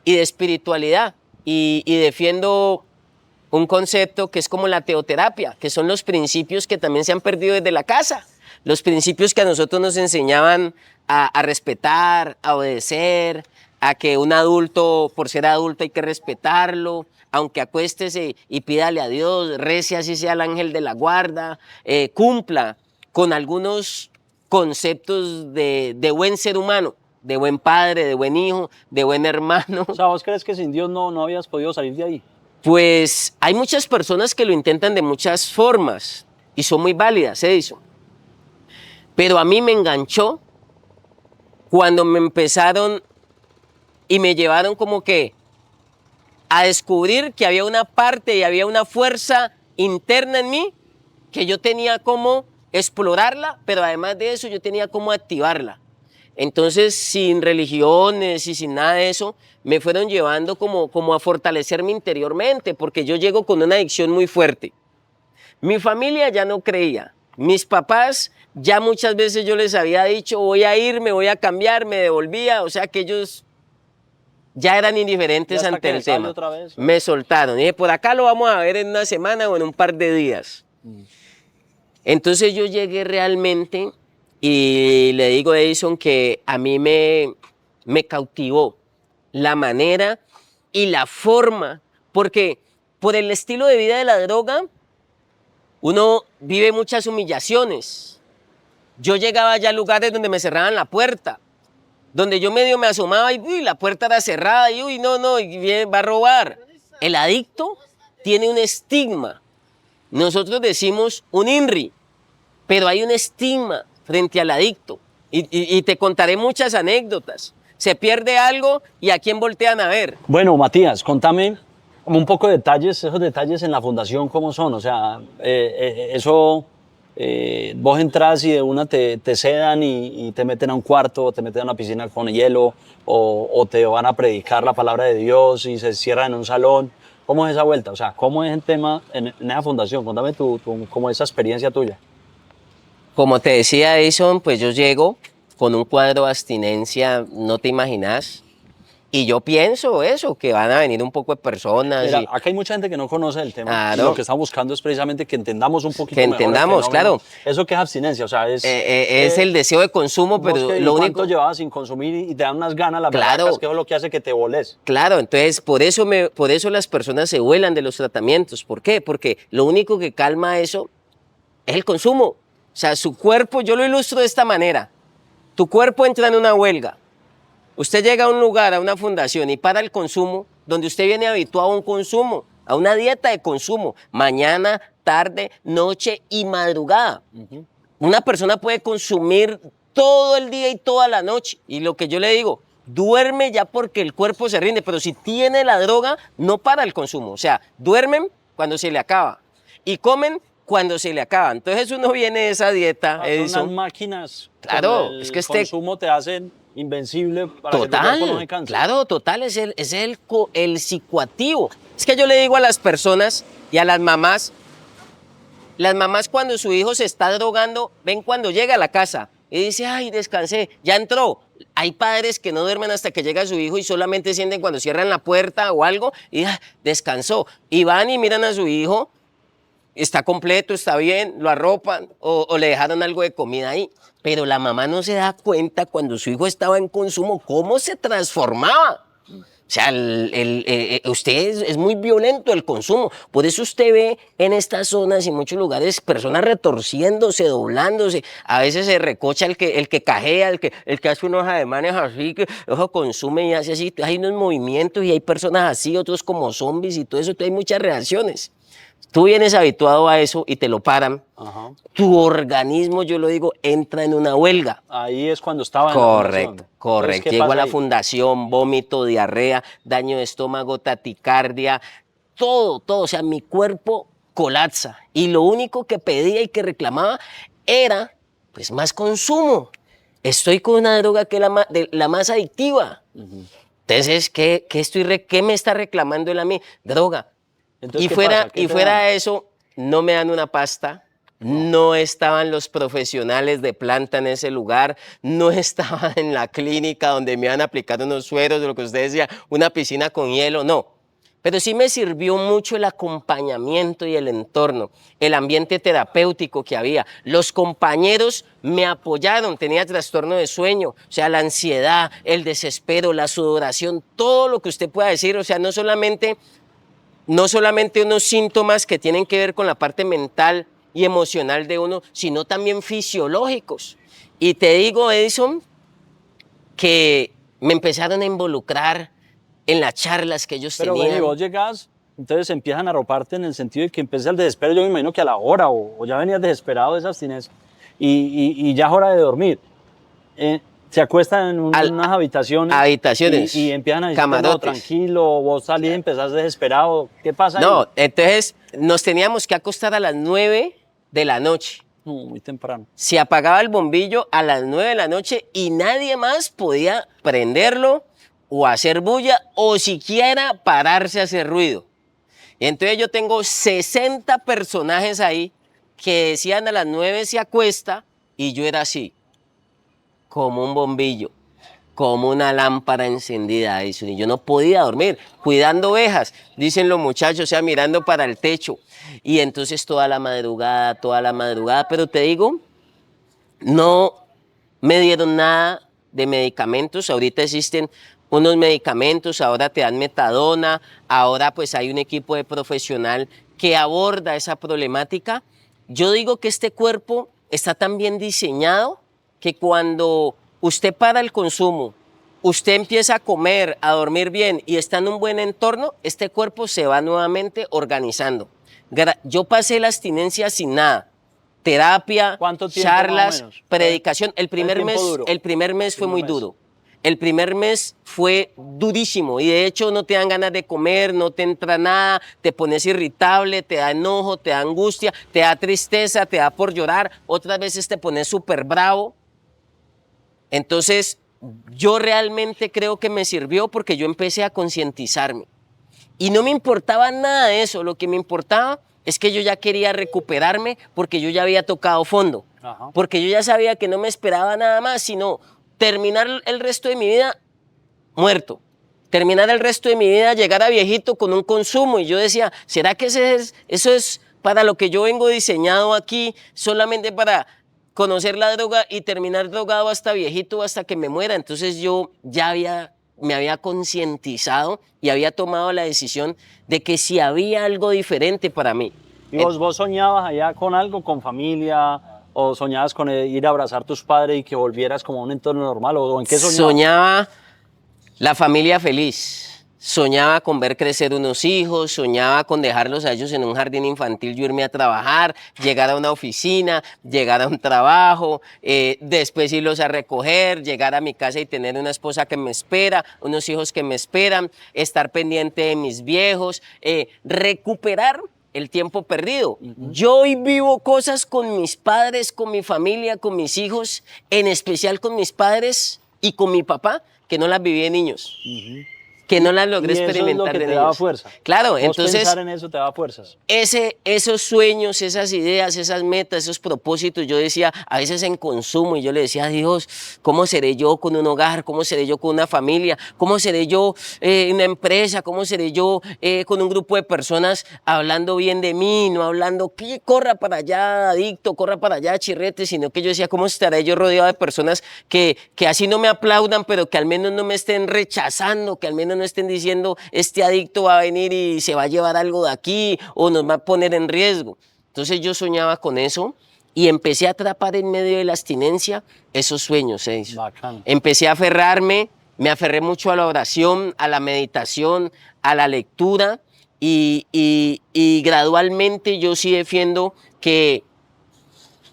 y de espiritualidad. Y defiendo un concepto que es como la teoterapia, que son los principios que también se han perdido desde la casa, los principios que a nosotros nos enseñaban a respetar, a obedecer, a que un adulto, por ser adulto, hay que respetarlo, aunque acuéstese y pídale a Dios, rece así sea el ángel de la guarda, cumpla con algunos conceptos de buen ser humano. de buen padre, de buen hijo, de buen hermano. O sea, ¿vos crees que sin Dios no habías podido salir de ahí? Pues hay muchas personas que lo intentan de muchas formas y son muy válidas, Edison. Pero a mí me enganchó cuando me empezaron y me llevaron como que a descubrir que había una parte y había una fuerza interna en mí que yo tenía como explorarla, pero además de eso yo tenía como activarla. Entonces, sin religiones y sin nada de eso, me fueron llevando como a fortalecerme interiormente, porque yo llego con una adicción muy fuerte. Mi familia ya no creía. Mis papás, ya muchas veces yo les había dicho, voy a irme, voy a cambiar, me devolvía, o sea que ellos ya eran indiferentes ante el tema. Otra vez, ¿no? Me soltaron. Y dije, por acá lo vamos a ver en una semana o en un par de días. Entonces yo llegué realmente y le digo a Edison que a mí me cautivó la manera y la forma, porque por el estilo de vida de la droga, uno vive muchas humillaciones. Yo llegaba ya a lugares donde me cerraban la puerta, donde yo medio me asomaba y uy, la puerta era cerrada y uy, no, y va a robar. El adicto tiene un estigma. Nosotros decimos un INRI, pero hay un estigma frente al adicto. Y te contaré muchas anécdotas. Se pierde algo y a quién voltean a ver. Bueno, Matías, contame como un poco de detalles, esos detalles en la fundación, ¿cómo son? O sea, vos entras y de una te sedan y te meten a un cuarto, o te meten a una piscina con hielo, o te van a predicar la palabra de Dios y se cierran en un salón. ¿Cómo es esa vuelta? O sea, ¿cómo es el tema en esa fundación? Contame cómo esa experiencia tuya. Como te decía Edison, pues yo llego con un cuadro de abstinencia, no te imaginas, y yo pienso eso, que van a venir un poco de personas. Mira, acá hay mucha gente que no conoce el tema. Claro. Y lo que estamos buscando es precisamente que entendamos un poquito que mejor entendamos, el fenómeno. claro. Eso que es abstinencia, o sea, es el deseo de consumo, pero lo único... ¿Cuánto llevabas sin consumir y te dan unas ganas las Claro. berracas, que es lo que hace que te voles? Claro, entonces por eso las personas se vuelan de los tratamientos. ¿Por qué? Porque lo único que calma eso es el consumo. O sea, su cuerpo, yo lo ilustro de esta manera. Tu cuerpo entra en una huelga. Usted llega a un lugar, a una fundación y para el consumo, donde usted viene habituado a un consumo, a una dieta de consumo, mañana, tarde, noche y madrugada. Una persona puede consumir todo el día y toda la noche. Y lo que yo le digo, duerme ya porque el cuerpo se rinde, pero si tiene la droga, no para el consumo. O sea, duermen cuando se le acaba y comen cuando se le acaba. Entonces uno viene de esa dieta, Edison. Son unas máquinas. Claro, el es que consumo te hacen invencible para que tu total, cuerpo no se canse. claro, total, es el psicoactivo. Es que yo le digo a las personas y a las mamás cuando su hijo se está drogando, ven cuando llega a la casa y dice, ay, descansé, ya entró. Hay padres que no duermen hasta que llega su hijo y solamente sienten cuando cierran la puerta o algo y descansó. Y van y miran a su hijo, está completo, está bien, lo arropan o le dejaron algo de comida ahí. Pero la mamá no se da cuenta cuando su hijo estaba en consumo cómo se transformaba. O sea, usted es muy violento el consumo. Por eso usted ve en estas zonas y en muchos lugares personas retorciéndose, doblándose. A veces se recocha el que cajea, el que hace unos ademanes así, que ojo, consume y hace así. Hay unos movimientos y hay personas así, otros como zombies y todo eso. Hay muchas reacciones. Tú vienes habituado a eso y te lo paran. Ajá. Tu organismo, yo lo digo, entra en una huelga. Ahí es cuando estaba en Correcto, la fundación. correcto. Llego a la fundación, vómito, diarrea, daño de estómago, taticardia, todo. O sea, mi cuerpo colapsa. Y lo único que pedía y que reclamaba era, pues, más consumo. Estoy con una droga que es la más adictiva. Entonces, ¿qué me está reclamando él a mí? Droga. Entonces, Y fuera de eso, no me dan una pasta, no estaban los profesionales de planta en ese lugar, no estaba en la clínica donde me iban a aplicar unos sueros, lo que usted decía, una piscina con hielo, no. Pero sí me sirvió mucho el acompañamiento y el entorno, el ambiente terapéutico que había. Los compañeros me apoyaron, tenía trastorno de sueño, o sea, la ansiedad, el desespero, la sudoración, todo lo que usted pueda decir, o sea, no solamente unos síntomas que tienen que ver con la parte mental y emocional de uno, sino también fisiológicos. Y te digo, Edison, que me empezaron a involucrar en las charlas que ellos Pero tenían. bueno, y vos llegás, entonces empiezan a arroparte en el sentido de que empieza el desespero. Yo me imagino que a la hora, o ya venías desesperado de esa abstinencia, y ya es hora de dormir. Se acuestan en unas habitaciones. Habitaciones. Y empiezan a decir, no, camarotes. tranquilo, vos salís y empezás desesperado. ¿Qué pasa ahí? No, entonces nos teníamos que acostar a las 9 de la noche. Muy temprano. Se apagaba el bombillo a las 9 de la noche y nadie más podía prenderlo o hacer bulla o siquiera pararse a hacer ruido. Y entonces yo tengo 60 personajes ahí que decían a las 9 se acuesta y yo era así, como un bombillo, como una lámpara encendida. Y yo no podía dormir, cuidando ovejas, dicen los muchachos, o sea, mirando para el techo. Y entonces toda la madrugada, pero te digo, no me dieron nada de medicamentos. Ahorita existen unos medicamentos, ahora te dan metadona, ahora pues hay un equipo de profesional que aborda esa problemática. Yo digo que este cuerpo está tan bien diseñado que cuando usted para el consumo, usted empieza a comer, a dormir bien y está en un buen entorno, este cuerpo se va nuevamente organizando. Yo pasé la abstinencia sin nada. Terapia, ¿Cuánto tiempo charlas, más o menos? predicación. El primer mes fue muy duro. El primer mes fue durísimo y de hecho no te dan ganas de comer, no te entra nada, te pones irritable, te da enojo, te da angustia, te da tristeza, te da por llorar, otras veces te pones súper bravo. Entonces yo realmente creo que me sirvió porque yo empecé a concientizarme y no me importaba nada de eso, lo que me importaba es que yo ya quería recuperarme porque yo ya había tocado fondo, porque yo ya sabía que no me esperaba nada más, sino terminar el resto de mi vida muerto, terminar el resto de mi vida, llegar a viejito con un consumo. Y yo decía, ¿será que eso es para lo que yo vengo diseñado aquí, solamente para conocer la droga y terminar drogado hasta viejito, hasta que me muera? Entonces yo ya me había concientizado y había tomado la decisión de que si había algo diferente para mí. ¿Y vos soñabas allá con algo, con familia, o soñabas con ir a abrazar a tus padres y que volvieras como a un entorno normal, o en qué soñabas? Soñaba la familia feliz, soñaba con ver crecer unos hijos, soñaba con dejarlos a ellos en un jardín infantil, yo irme a trabajar, llegar a una oficina, llegar a un trabajo, después irlos a recoger, llegar a mi casa y tener una esposa que me espera, unos hijos que me esperan, estar pendiente de mis viejos, recuperar el tiempo perdido. Yo hoy vivo cosas con mis padres, con mi familia, con mis hijos, en especial con mis padres y con mi papá, que no las viví de niños, que no las logré experimentar de niños. Eso es lo que te niños. daba fuerza. Claro, Vos entonces pensar en eso te daba fuerzas. esos sueños, esas ideas, esas metas, esos propósitos, yo decía, a veces en consumo, y yo le decía a Dios, ¿cómo seré yo con un hogar? ¿Cómo seré yo con una familia? ¿Cómo seré yo en una empresa? ¿Cómo seré yo con un grupo de personas hablando bien de mí, no hablando que corra para allá adicto, corra para allá chirrete, sino que yo decía, ¿cómo estaré yo rodeado de personas que así no me aplaudan, pero que al menos no me estén rechazando, que al menos no estén diciendo, este adicto va a venir y se va a llevar algo de aquí o nos va a poner en riesgo? Entonces yo soñaba con eso y empecé a atrapar en medio de la abstinencia esos sueños. Bacano. Empecé a aferrarme, me aferré mucho a la oración, a la meditación, a la lectura y gradualmente yo sí defiendo que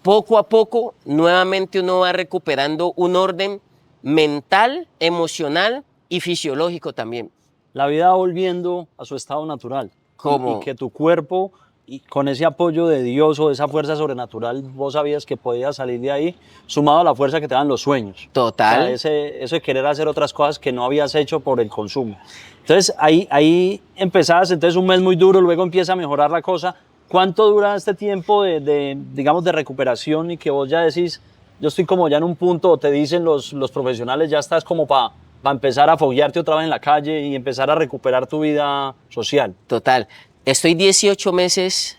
poco a poco nuevamente uno va recuperando un orden mental, emocional y fisiológico también. La vida va volviendo a su estado natural. ¿Cómo? Y que tu cuerpo, y con ese apoyo de Dios o de esa fuerza sobrenatural, vos sabías que podías salir de ahí, sumado a la fuerza que te dan los sueños. Total. O sea, eso de querer hacer otras cosas que no habías hecho por el consumo. Entonces, ahí empezás, entonces un mes muy duro, luego empieza a mejorar la cosa. ¿Cuánto dura este tiempo digamos, de recuperación y que vos ya decís, yo estoy como ya en un punto, o te dicen los profesionales, ya estás como para empezar a foguearte otra vez en la calle y empezar a recuperar tu vida social? Total. Estoy 18 meses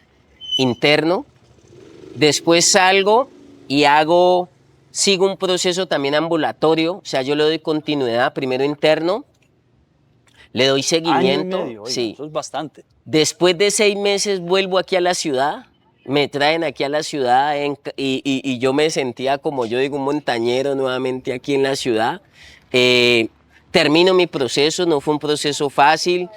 interno, después salgo y sigo un proceso también ambulatorio, o sea, yo le doy continuidad, primero interno, le doy seguimiento. Año y medio, oiga, sí. Eso es bastante. Después de 6 meses vuelvo aquí a la ciudad, me traen aquí a la ciudad y yo me sentía como yo digo un montañero nuevamente aquí en la ciudad. Termino mi proceso, no fue un proceso fácil.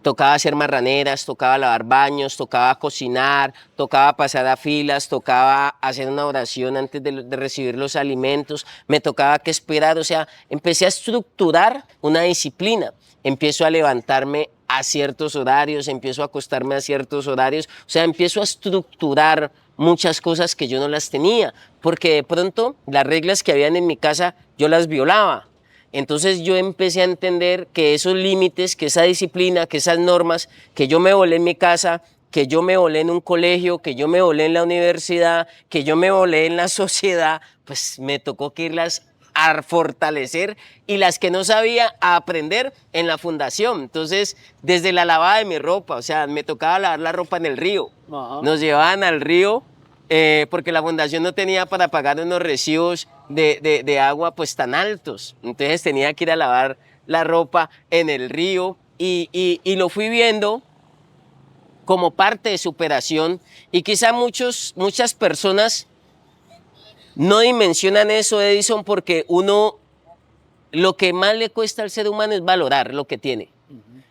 Tocaba hacer marraneras, tocaba lavar baños, tocaba cocinar, tocaba pasar a filas, tocaba hacer una oración antes de recibir los alimentos, me tocaba que esperar, o sea, empecé a estructurar una disciplina, empiezo a levantarme a ciertos horarios, empiezo a acostarme a ciertos horarios, o sea, empiezo a estructurar muchas cosas que yo no las tenía, porque de pronto las reglas que habían en mi casa yo las violaba. Entonces yo empecé a entender que esos límites, que esa disciplina, que esas normas que yo me volé en mi casa, que yo me volé en un colegio, que yo me volé en la universidad, que yo me volé en la sociedad, pues me tocó que irlas a fortalecer y las que no sabía a aprender en la fundación. Entonces, desde la lavada de mi ropa, o sea, me tocaba lavar la ropa en el río. Ajá. Nos llevaban al río porque la fundación no tenía para pagar unos recibos de agua pues tan altos. Entonces tenía que ir a lavar la ropa en el río y lo fui viendo como parte de superación y quizá muchas personas no dimensionan eso, Edison, porque lo que más le cuesta al ser humano es valorar lo que tiene.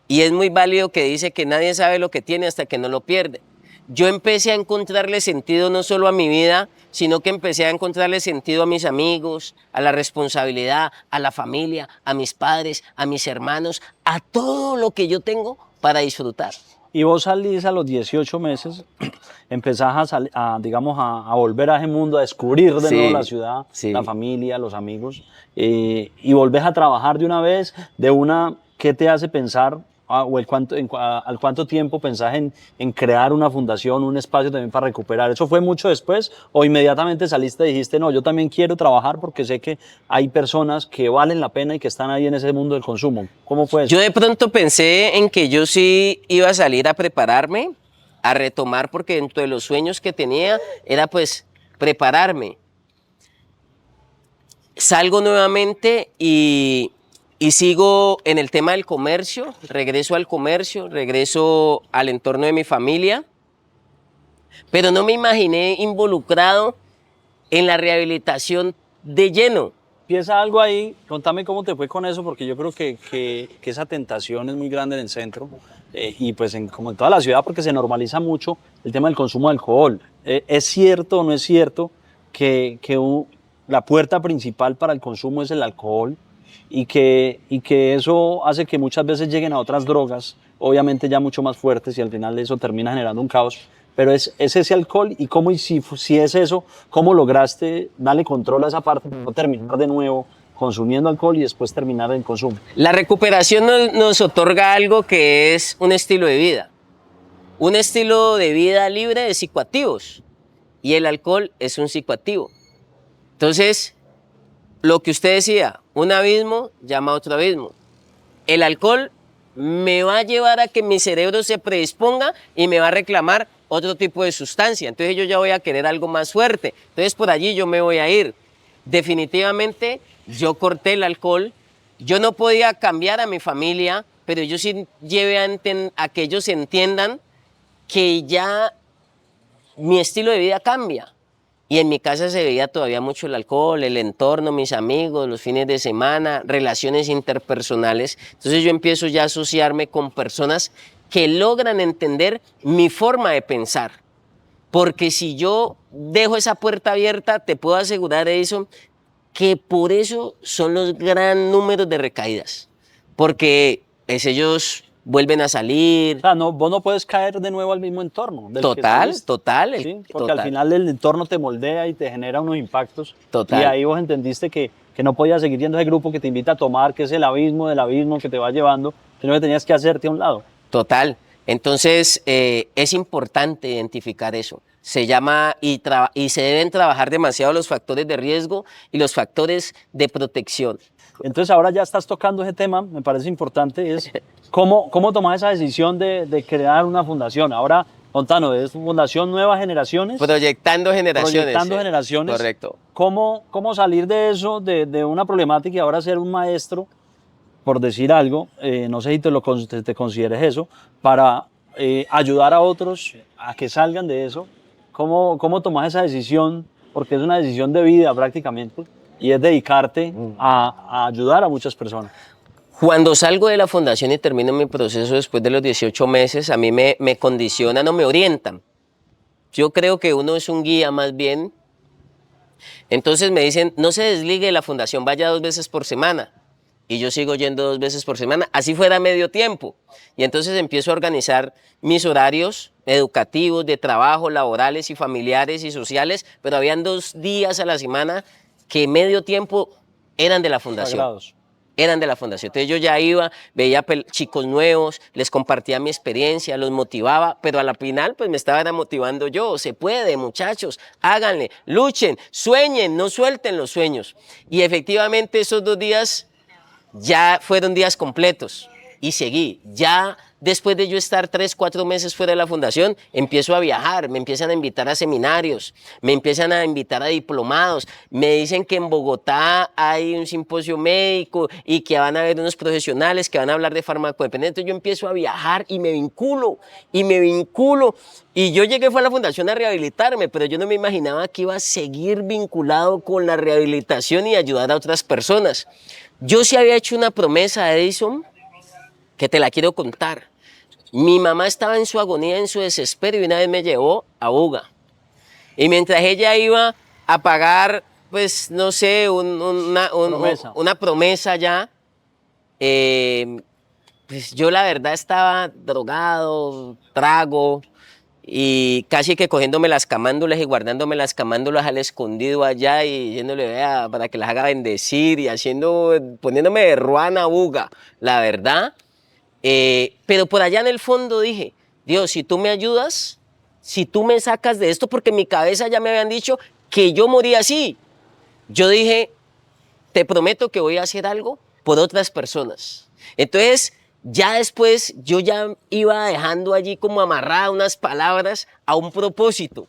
Y es muy válido que dice que nadie sabe lo que tiene hasta que no lo pierde. Yo empecé a encontrarle sentido no solo a mi vida, sino que empecé a encontrarle sentido a mis amigos, a la responsabilidad, a la familia, a mis padres, a mis hermanos, a todo lo que yo tengo para disfrutar. Y vos salís a los 18 meses, empezás digamos, a volver a ese mundo, a descubrir de nuevo la ciudad, la familia, los amigos, y volvés a trabajar de una vez, ¿qué te hace pensar? ¿Al cuánto tiempo pensás en crear una fundación, un espacio también para recuperar? ¿Eso fue mucho después o inmediatamente saliste y dijiste, no, yo también quiero trabajar porque sé que hay personas que valen la pena y que están ahí en ese mundo del consumo? ¿Cómo fue eso? Yo de pronto pensé en que yo sí iba a salir a prepararme, a retomar, porque dentro de los sueños que tenía era pues prepararme. Salgo nuevamente y sigo en el tema del comercio, regreso al comercio, regreso al entorno de mi familia, pero no me imaginé involucrado en la rehabilitación de lleno. Empieza algo ahí, contame cómo te fue con eso, porque yo creo que esa tentación es muy grande en el centro y pues como en toda la ciudad, porque se normaliza mucho el tema del consumo de alcohol. ¿Es cierto o no es cierto que la puerta principal para el consumo es el alcohol? Y que eso hace que muchas veces lleguen a otras drogas, obviamente ya mucho más fuertes, y al final eso termina generando un caos. Pero es ese alcohol, y si es eso, ¿cómo lograste darle control a esa parte para no terminar de nuevo consumiendo alcohol y después terminar en consumo? La recuperación nos otorga algo que es un estilo de vida. Un estilo de vida libre de psicoactivos. Y el alcohol es un psicoactivo. Entonces, lo que usted decía, un abismo llama a otro abismo. El alcohol me va a llevar a que mi cerebro se predisponga y me va a reclamar otro tipo de sustancia. Entonces yo ya voy a querer algo más fuerte. Entonces por allí yo me voy a ir. Definitivamente yo corté el alcohol. Yo no podía cambiar a mi familia, pero yo sí llevé a que ellos entiendan que ya mi estilo de vida cambia. Y en mi casa se veía todavía mucho el alcohol, el entorno, mis amigos, los fines de semana, relaciones interpersonales. Entonces yo empiezo ya a asociarme con personas que logran entender mi forma de pensar. Porque si yo dejo esa puerta abierta, te puedo asegurar, Edison, que por eso son los gran números de recaídas. Porque pues, ellos vuelven a salir. O sea, vos no puedes caer de nuevo al mismo entorno. Total. ¿Sí? Porque total. al final el entorno te moldea y te genera unos impactos. Total. Y ahí vos entendiste que no podías seguir yendo a ese grupo que te invita a tomar, que es el abismo del abismo que te va llevando, sino que tenías que hacerte a un lado. Total. Entonces, es importante identificar eso. Se llama y se deben trabajar demasiado los factores de riesgo y los factores de protección. Entonces ahora ya estás tocando ese tema, me parece importante, es cómo tomar esa decisión de crear una fundación. Ahora, contanos, es Fundación Nuevas Generaciones. Proyectando generaciones. Proyectando generaciones. Correcto. ¿Cómo salir de eso, de una problemática y ahora ser un maestro, por decir algo, no sé si te consideres eso, para ayudar a otros a que salgan de eso? ¿Cómo tomas esa decisión? Porque es una decisión de vida prácticamente. y es dedicarte a ayudar a muchas personas. Cuando salgo de la fundación y termino mi proceso después de los 18 meses, a mí me condicionan o me orientan. Yo creo que uno es un guía más bien. Entonces me dicen, no se desligue de la fundación, vaya 2 veces por semana. Y yo sigo yendo 2 veces por semana, así fuera medio tiempo. Y entonces empiezo a organizar mis horarios educativos, de trabajo, laborales y familiares y sociales, pero habían 2 días a la semana que medio tiempo eran de la fundación. Sagrados. Eran de la fundación. Entonces yo ya iba, veía chicos nuevos, les compartía mi experiencia, los motivaba, pero a la final pues me estaba motivando yo. Se puede, muchachos, háganle, luchen, sueñen, no suelten los sueños. Y efectivamente esos 2 días ya fueron días completos y seguí. Ya después de yo estar 3, 4 meses fuera de la fundación, empiezo a viajar, me empiezan a invitar a seminarios, me empiezan a invitar a diplomados, me dicen que en Bogotá hay un simposio médico y que van a haber unos profesionales que van a hablar de farmacodependencia. Yo empiezo a viajar y me vinculo, y yo llegué fue a la fundación a rehabilitarme, pero yo no me imaginaba que iba a seguir vinculado con la rehabilitación y ayudar a otras personas. Yo sí había hecho una promesa, Edison, que te la quiero contar. Mi mamá estaba en su agonía, en su desespero, y una vez me llevó a Buga. Y mientras ella iba a pagar, pues, no sé, una promesa ya, pues yo la verdad estaba drogado, trago, y casi que cogiéndome las camándulas y guardándome las camándulas al escondido allá y diciéndole, vea, para que las haga bendecir y poniéndome de ruana a Buga, la verdad. Pero por allá en el fondo dije, Dios, si tú me ayudas, si tú me sacas de esto, porque en mi cabeza ya me habían dicho que yo moría así. Yo dije, te prometo que voy a hacer algo por otras personas. Entonces, ya después yo ya iba dejando allí como amarradas unas palabras a un propósito.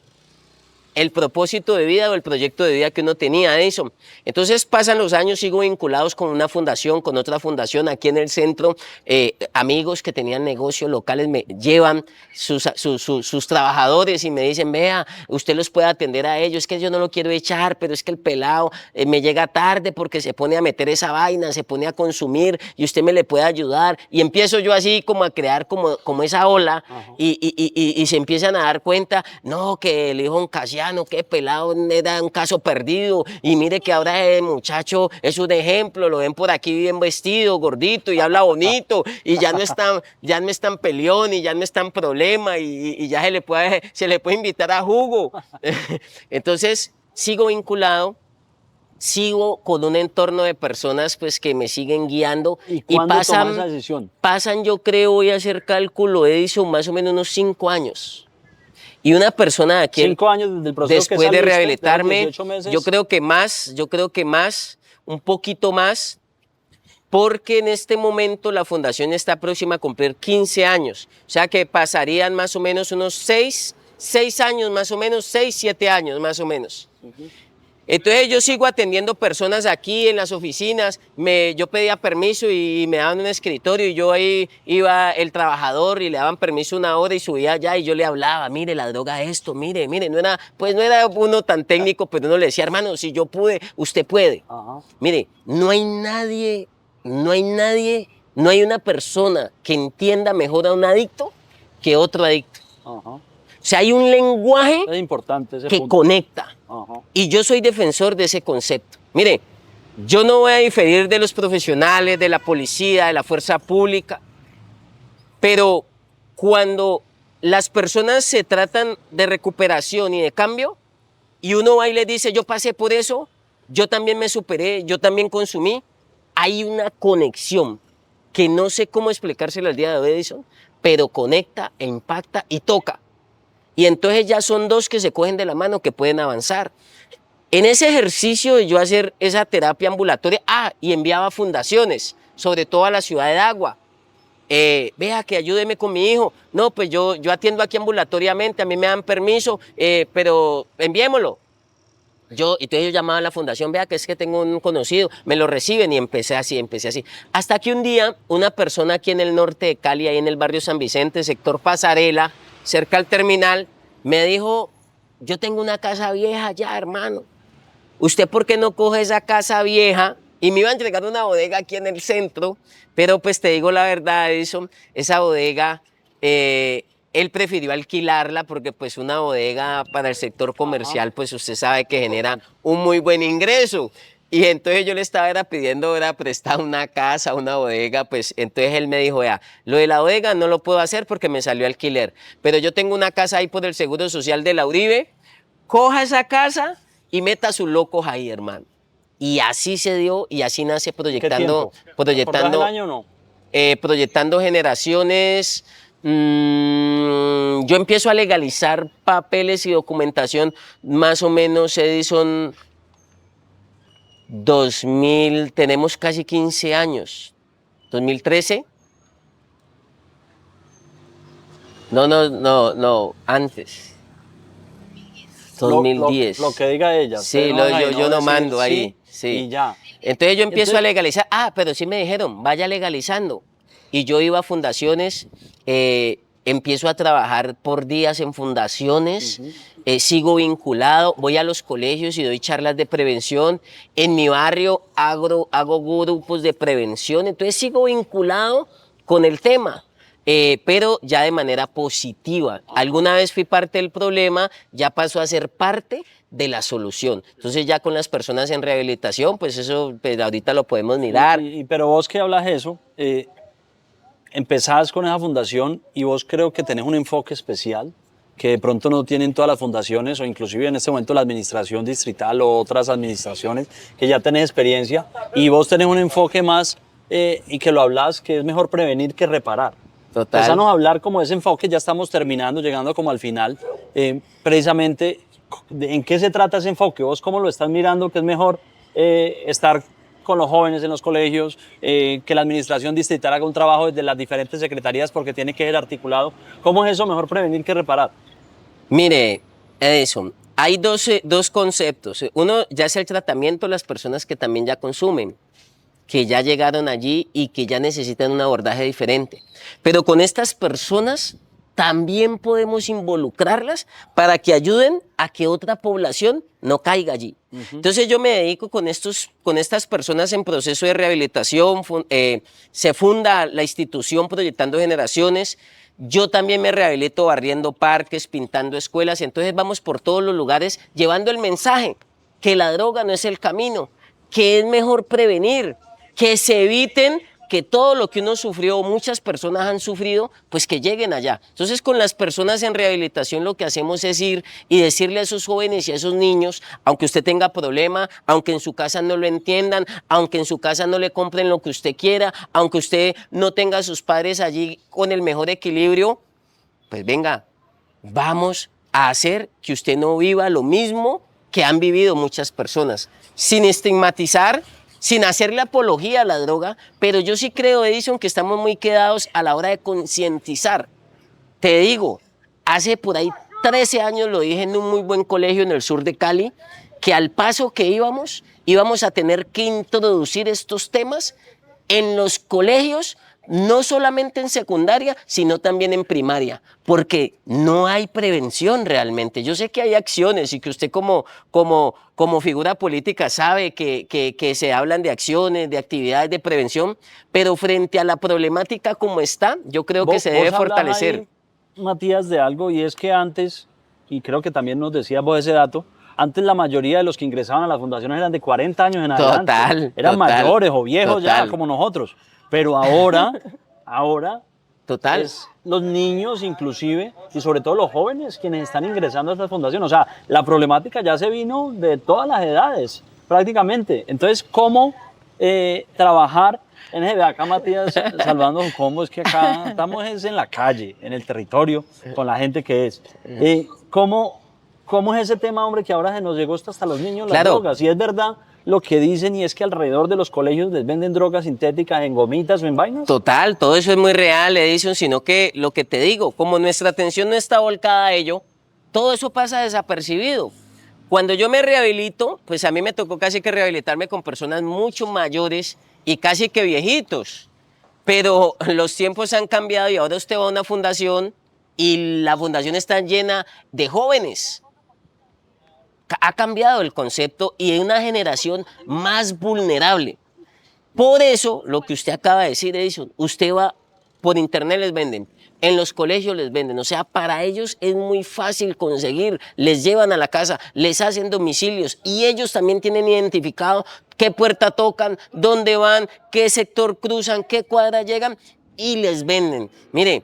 El propósito de vida o el proyecto de vida que uno tenía, Edison. Entonces pasan los años, sigo vinculados con una fundación, con otra fundación aquí en el centro. Amigos que tenían negocios locales me llevan sus trabajadores y me dicen, vea, usted los puede atender a ellos, es que yo no lo quiero echar, pero es que el pelado me llega tarde porque se pone a meter esa vaina, se pone a consumir y usted me le puede ayudar. Y empiezo yo así como a crear como esa ola y se empiezan a dar cuenta, no, que el hijo de un Casiano, que pelado era un caso perdido y mire que ahora el muchacho es un ejemplo, lo ven por aquí bien vestido, gordito y habla bonito y ya no es tan peleón y ya no es tan problema y ya se le puede invitar a jugo. Entonces sigo vinculado, sigo con un entorno de personas pues que me siguen guiando y pasan esa decisión. Pasan, yo creo, voy a hacer cálculo, Edison, más o menos unos 5 años. Y una persona aquí 5 años desde el proceso después que de rehabilitarme, meses. yo creo que más, un poquito más, porque en este momento la fundación está próxima a cumplir 15 años, o sea que pasarían más o menos unos 6 años, más o menos 6, 7 años más o menos. Entonces yo sigo atendiendo personas aquí en las oficinas, yo pedía permiso y me daban un escritorio y yo ahí iba el trabajador y le daban permiso 1 hora y subía allá y yo le hablaba, mire la droga esto, mire, no era uno tan técnico, pero uno le decía, hermano, si yo pude, usted puede. Mire, no hay una persona que entienda mejor a un adicto que otro adicto. O sea, hay un lenguaje es importante ese que punto. conecta. Y yo soy defensor de ese concepto. Mire, yo no voy a diferir de los profesionales, de la policía, de la fuerza pública, pero cuando las personas se tratan de recuperación y de cambio, y uno va y le dice, yo pasé por eso, yo también me superé, yo también consumí, hay una conexión que no sé cómo explicársela al día de hoy, Edison, pero conecta, e impacta y toca. Y entonces ya son 2 que se cogen de la mano que pueden avanzar. En ese ejercicio de yo hacer esa terapia ambulatoria, y enviaba fundaciones, sobre todo a la ciudad de Agua. Vea que ayúdeme con mi hijo. No, pues yo atiendo aquí ambulatoriamente, a mí me dan permiso, pero enviémoslo. Entonces yo llamaba a la fundación, vea que es que tengo un conocido, me lo reciben y empecé así. Hasta que un día una persona aquí en el norte de Cali, ahí en el barrio San Vicente, sector Pasarela, cerca al terminal, me dijo, yo tengo una casa vieja ya, hermano, ¿usted por qué no coge esa casa vieja? Y me iba a entregar una bodega aquí en el centro, pero pues te digo la verdad, Edison, esa bodega, él prefirió alquilarla porque pues una bodega para el sector comercial, pues usted sabe que genera un muy buen ingreso. Y entonces yo le estaba pidiendo, era prestar una casa, una bodega, pues entonces él me dijo, ya, lo de la bodega no lo puedo hacer porque me salió alquiler, pero yo tengo una casa ahí por el Seguro Social de la Uribe, coja esa casa y meta sus locos ahí, hermano. Y así se dio y así nace ¿Qué tiempo? ¿Recordás el año o no? Proyectando generaciones. Yo empiezo a legalizar papeles y documentación más o menos, Edison, 2000, tenemos casi 15 años. 2013. No, antes. 2010. Lo que diga ella. Sí, yo no mando ahí. Sí. Y ya. Entonces yo empiezo a legalizar. Pero sí me dijeron, vaya legalizando. Y yo iba a fundaciones, empiezo a trabajar por días en fundaciones, sigo vinculado, voy a los colegios y doy charlas de prevención. En mi barrio hago grupos de prevención, entonces sigo vinculado con el tema. Pero ya de manera positiva. Alguna vez fui parte del problema, ya pasó a ser parte de la solución. Entonces ya con las personas en rehabilitación, pues eso pues ahorita lo podemos mirar. Pero vos que hablas eso, empezás con esa fundación y vos creo que tenés un enfoque especial que de pronto no tienen todas las fundaciones o inclusive en este momento la administración distrital o otras administraciones que ya tenés experiencia y vos tenés un enfoque más y que lo hablas que es mejor prevenir que reparar. Total. Empezanos a hablar como de ese enfoque, ya estamos terminando, llegando como al final, precisamente en qué se trata ese enfoque, vos cómo lo estás mirando, que es mejor estar con los jóvenes en los colegios, que la administración distrital haga un trabajo desde las diferentes secretarías porque tiene que ser articulado. ¿Cómo es eso mejor prevenir que reparar? Mire, Edison, hay dos conceptos. Uno ya es el tratamiento de las personas que también ya consumen, que ya llegaron allí y que ya necesitan un abordaje diferente. Pero con estas personas también podemos involucrarlas para que ayuden a que otra población no caiga allí. Entonces yo me dedico con estas personas en proceso de rehabilitación, se funda la institución Proyectando Generaciones, yo también me rehabilito barriendo parques, pintando escuelas, entonces vamos por todos los lugares llevando el mensaje que la droga no es el camino, que es mejor prevenir, que se eviten que todo lo que uno sufrió, muchas personas han sufrido, pues que lleguen allá. Entonces con las personas en rehabilitación lo que hacemos es ir y decirle a esos jóvenes y a esos niños, aunque usted tenga problema, aunque en su casa no lo entiendan, aunque en su casa no le compren lo que usted quiera, aunque usted no tenga a sus padres allí con el mejor equilibrio, pues venga, vamos a hacer que usted no viva lo mismo que han vivido muchas personas, sin estigmatizar, sin hacerle apología a la droga, pero yo sí creo, Edison, que estamos muy quedados a la hora de concientizar. Te digo, hace por ahí 13 años lo dije en un muy buen colegio en el sur de Cali, que al paso que íbamos a tener que introducir estos temas en los colegios, no solamente en secundaria, sino también en primaria, porque no hay prevención realmente. Yo sé que hay acciones y que usted como figura política sabe que se hablan de acciones, de actividades de prevención, pero frente a la problemática como está, yo creo que se debe fortalecer. Ahí, Matías, de algo, y es que antes, y creo que también nos decías vos ese dato, antes la mayoría de los que ingresaban a las fundaciones eran de 40 años en adelante. Eran mayores o viejos ya, como nosotros. Pero ahora Total. es los niños inclusive y sobre todo los jóvenes quienes están ingresando a estas fundaciones. O sea, la problemática ya se vino de todas las edades prácticamente. Entonces, ¿cómo trabajar en ese de acá, Matías, salvando cómo es que acá estamos en la calle, en el territorio, con la gente que es? ¿Cómo es ese tema, hombre, que ahora se nos llegó hasta los niños las drogas? Y es verdad lo que dicen y es que alrededor de los colegios les venden drogas sintéticas en gomitas o en vainas. Total, todo eso es muy real, Edison, sino que lo que te digo, como nuestra atención no está volcada a ello, todo eso pasa desapercibido. Cuando yo me rehabilito, pues a mí me tocó casi que rehabilitarme con personas mucho mayores y casi que viejitos, pero los tiempos han cambiado y ahora usted va a una fundación y la fundación está llena de jóvenes. Ha cambiado el concepto y es una generación más vulnerable. Por eso, lo que usted acaba de decir, Edison, usted va, por internet les venden, en los colegios les venden, o sea, para ellos es muy fácil conseguir, les llevan a la casa, les hacen domicilios y ellos también tienen identificado qué puerta tocan, dónde van, qué sector cruzan, qué cuadra llegan y les venden. Mire,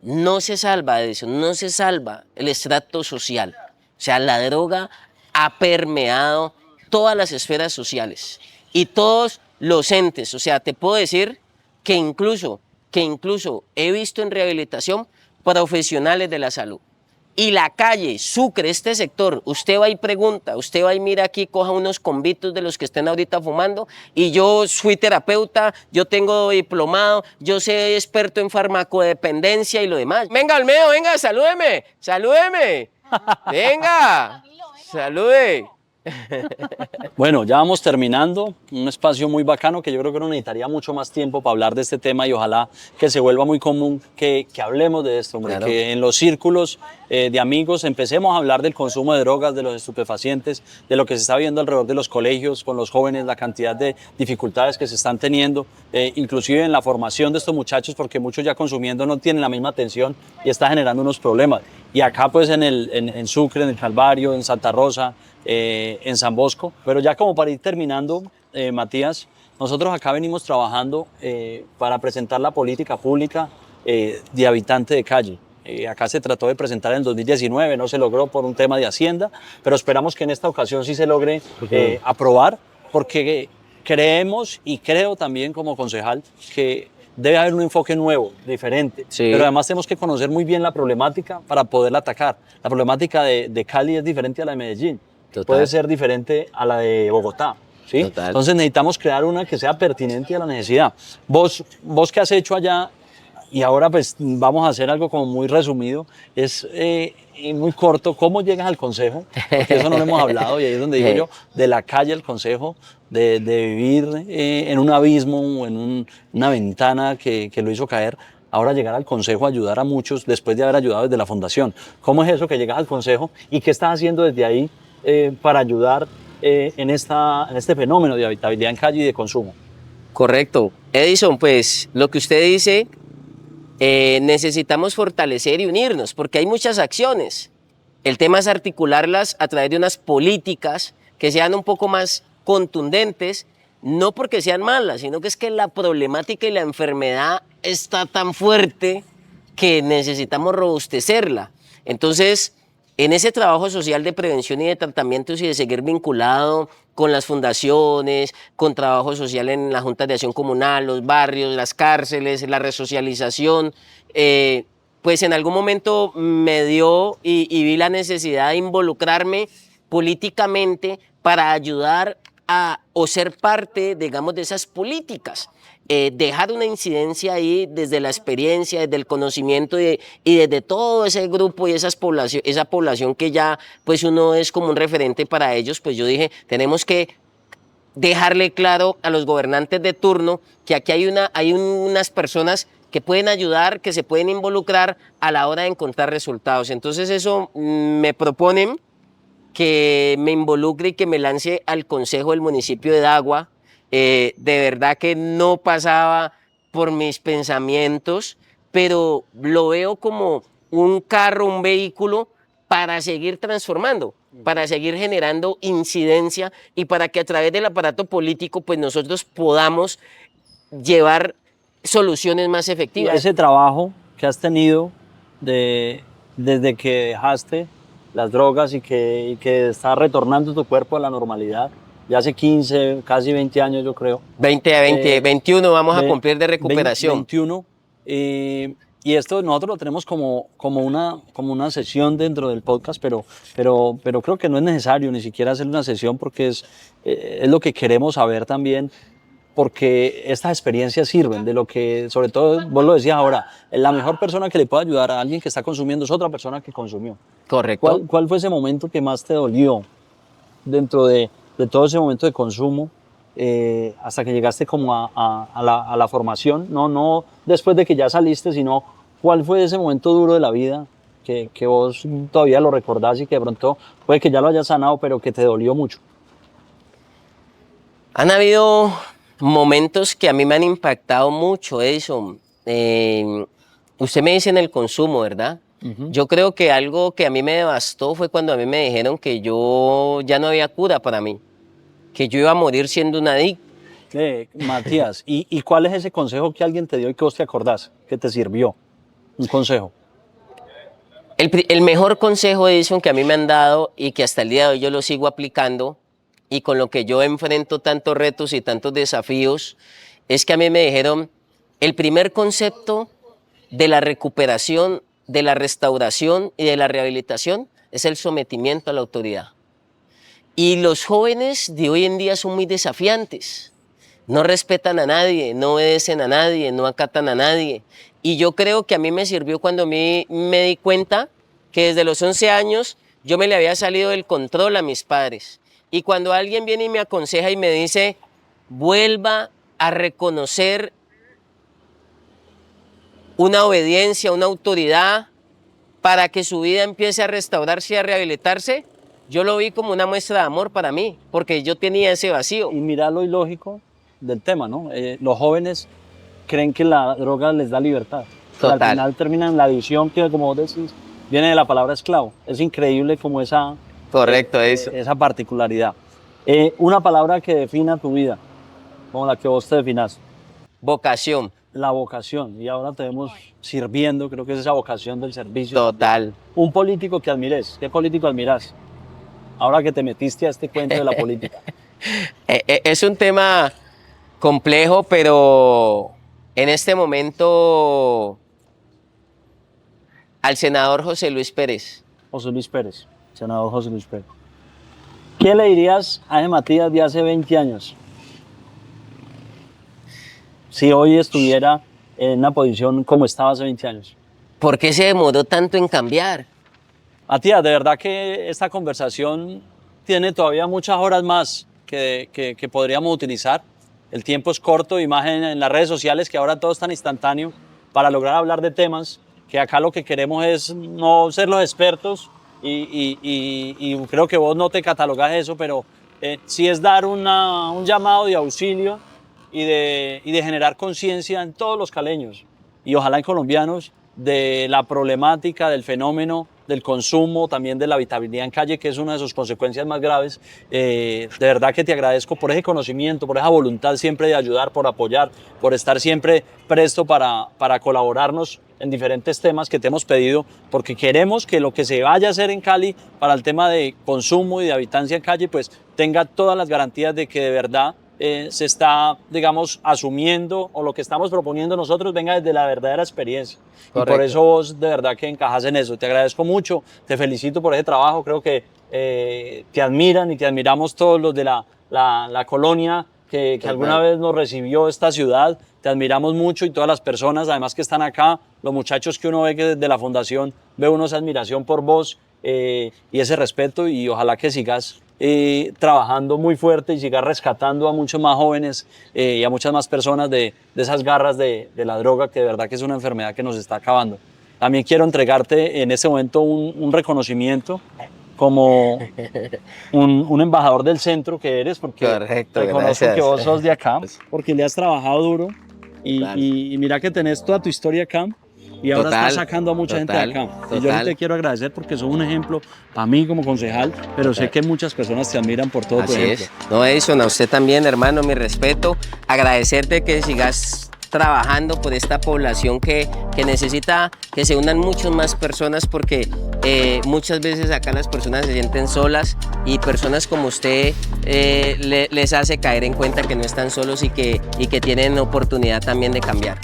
no se salva, Edison, no se salva el estrato social. O sea, la droga ha permeado todas las esferas sociales y todos los entes. O sea, te puedo decir que incluso he visto en rehabilitación profesionales de la salud. Y la calle, Sucre, este sector, usted va y pregunta, usted va y mira aquí, coja unos convitos de los que estén ahorita fumando, y yo soy terapeuta, yo tengo diplomado, yo soy experto en farmacodependencia y lo demás. Venga, Olmedo, venga, salúdeme, salúdeme, venga, salude. Bueno, ya vamos terminando, un espacio muy bacano que yo creo que no necesitaría mucho más tiempo para hablar de este tema y ojalá que se vuelva muy común que hablemos de esto, hombre, claro. Que en los círculos de amigos empecemos a hablar del consumo de drogas, de los estupefacientes, de lo que se está viendo alrededor de los colegios con los jóvenes, la cantidad de dificultades que se están teniendo, inclusive en la formación de estos muchachos, porque muchos ya consumiendo no tienen la misma atención y está generando unos problemas. Y acá pues en Sucre, en el Calvario, en Santa Rosa, en San Bosco. Pero ya como para ir terminando, Matías, nosotros acá venimos trabajando para presentar la política pública de habitante de calle. Acá se trató de presentar en el 2019, no se logró por un tema de Hacienda, pero esperamos que en esta ocasión sí se logre aprobar, porque creemos y creo también como concejal que debe haber un enfoque nuevo, diferente, sí. Pero además tenemos que conocer muy bien la problemática para poderla atacar. La problemática de Cali es diferente a la de Medellín. Total. Puede ser diferente a la de Bogotá, ¿sí? Total. Entonces necesitamos crear una que sea pertinente a la necesidad. Vos ¿qué has hecho allá? Y ahora pues vamos a hacer algo como muy resumido, es muy corto, ¿cómo llegas al consejo? Porque eso no lo hemos hablado y ahí es donde digo yo, de la calle al consejo, de vivir en un abismo, en una ventana que lo hizo caer, ahora llegar al consejo a ayudar a muchos después de haber ayudado desde la fundación. ¿Cómo es eso que llegas al consejo y qué estás haciendo desde ahí para ayudar en este fenómeno de habitabilidad en calle y de consumo? Correcto. Edison, pues lo que usted dice, necesitamos fortalecer y unirnos porque hay muchas acciones. El tema es articularlas a través de unas políticas que sean un poco más contundentes, no porque sean malas, sino que es que la problemática y la enfermedad está tan fuerte que necesitamos robustecerla. Entonces, en ese trabajo social de prevención y de tratamientos y de seguir vinculado con las fundaciones, con trabajo social en las juntas de acción comunal, los barrios, las cárceles, la resocialización, pues en algún momento me dio y vi la necesidad de involucrarme políticamente para ayudar o ser parte, digamos, de esas políticas. Dejar una incidencia ahí desde la experiencia, desde el conocimiento y desde todo ese grupo y esa población que ya pues uno es como un referente para ellos, pues yo dije, tenemos que dejarle claro a los gobernantes de turno que aquí hay unas personas que pueden ayudar, que se pueden involucrar a la hora de encontrar resultados. Entonces eso me proponen que me involucre y que me lance al consejo del municipio de Dagua. De verdad que no pasaba por mis pensamientos, pero lo veo como un carro, un vehículo para seguir transformando, para seguir generando incidencia y para que a través del aparato político pues nosotros podamos llevar soluciones más efectivas. Y ese trabajo que has tenido desde que dejaste las drogas y que está retornando tu cuerpo a la normalidad, ya hace 15, casi 20 años yo creo. 21 vamos a cumplir de recuperación. 21. Y esto nosotros lo tenemos como una sesión dentro del podcast, pero creo que no es necesario ni siquiera hacer una sesión porque es lo que queremos saber también, porque estas experiencias sirven de lo que, sobre todo, vos lo decías ahora, la mejor persona que le puede ayudar a alguien que está consumiendo es otra persona que consumió. Correcto. ¿Cuál fue ese momento que más te dolió dentro de todo ese momento de consumo hasta que llegaste como a la formación? No después de que ya saliste, sino cuál fue ese momento duro de la vida que vos todavía lo recordás y que de pronto puede que ya lo hayas sanado, pero que te dolió mucho? Han habido momentos que a mí me han impactado mucho, Edison. Usted me dice en el consumo, ¿verdad? Yo creo que algo que a mí me devastó fue cuando a mí me dijeron que yo ya no había cura para mí, que yo iba a morir siendo un adicto. Matías, ¿y cuál es ese consejo que alguien te dio y que vos te acordás, que te sirvió? Un consejo. El mejor consejo, Edison, que a mí me han dado y que hasta el día de hoy yo lo sigo aplicando y con lo que yo enfrento tantos retos y tantos desafíos, es que a mí me dijeron, el primer concepto de la recuperación, de la restauración y de la rehabilitación es el sometimiento a la autoridad. Y los jóvenes de hoy en día son muy desafiantes. No respetan a nadie, no obedecen a nadie, no acatan a nadie. Y yo creo que a mí me sirvió cuando a mí me di cuenta que desde los 11 años yo me le había salido del control a mis padres. Y cuando alguien viene y me aconseja y me dice, vuelva a reconocer una obediencia, una autoridad para que su vida empiece a restaurarse y a rehabilitarse, yo lo vi como una muestra de amor para mí, porque yo tenía ese vacío. Y mira lo ilógico del tema, ¿no? Los jóvenes creen que la droga les da libertad. Total. Al final terminan la adicción, que como vos decís, viene de la palabra esclavo. Es increíble como esa particularidad. Una palabra que defina tu vida, como la que vos te definás. Vocación. La vocación. Y ahora te vemos sirviendo, creo que es esa vocación del servicio. Total. Un político que admires. ¿Qué político admirás? Ahora que te metiste a este cuento de la política. Es un tema complejo, pero en este momento al senador José Luis Pérez. José Luis Pérez, senador José Luis Pérez. ¿Qué le dirías a ese Matías de hace 20 años? Si hoy estuviera en una posición como estaba hace 20 años. ¿Por qué se demoró tanto en cambiar? Matías, de verdad que esta conversación tiene todavía muchas horas más que podríamos utilizar. El tiempo es corto y más en las redes sociales, que ahora todo es tan instantáneo, para lograr hablar de temas que acá lo que queremos es no ser los expertos y creo que vos no te catalogás eso, pero sí es dar un llamado de auxilio y de generar conciencia en todos los caleños y ojalá en colombianos de la problemática, del fenómeno del consumo, también de la habitabilidad en calle, que es una de sus consecuencias más graves. De verdad que te agradezco por ese conocimiento, por esa voluntad siempre de ayudar, por apoyar, por estar siempre presto para colaborarnos en diferentes temas que te hemos pedido, porque queremos que lo que se vaya a hacer en Cali para el tema de consumo y de habitancia en calle, pues tenga todas las garantías de que de verdad se está, digamos, asumiendo o lo que estamos proponiendo nosotros venga desde la verdadera experiencia. Correcto. Y por eso vos de verdad que encajas en eso. Te agradezco mucho, te felicito por ese trabajo. Creo que te admiran y te admiramos todos los de la colonia que alguna vez nos recibió esta ciudad. Te admiramos mucho y todas las personas, además que están acá, los muchachos que uno ve que desde la fundación ve uno esa admiración por vos y ese respeto y ojalá que sigas trabajando muy fuerte y sigas rescatando a muchos más jóvenes y a muchas más personas de esas garras de la droga, que de verdad que es una enfermedad que nos está acabando. También quiero entregarte en este momento un reconocimiento como un embajador del centro que eres, porque reconozco que vos sos de acá, porque le has trabajado duro y mira que tenés toda tu historia acá. Y ahora estás sacando a mucha gente de acá. Y yo te quiero agradecer porque sos un ejemplo para mí como concejal, pero sé que muchas personas te admiran por todo tu ejemplo. No, Edison, a usted también, hermano, mi respeto. Agradecerte que sigas trabajando por esta población que necesita que se unan muchas más personas, porque muchas veces acá las personas se sienten solas y personas como usted les hace caer en cuenta que no están solos y que tienen oportunidad también de cambiar.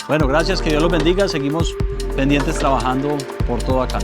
Bueno, gracias, que Dios los bendiga. Seguimos pendientes trabajando por todo acá.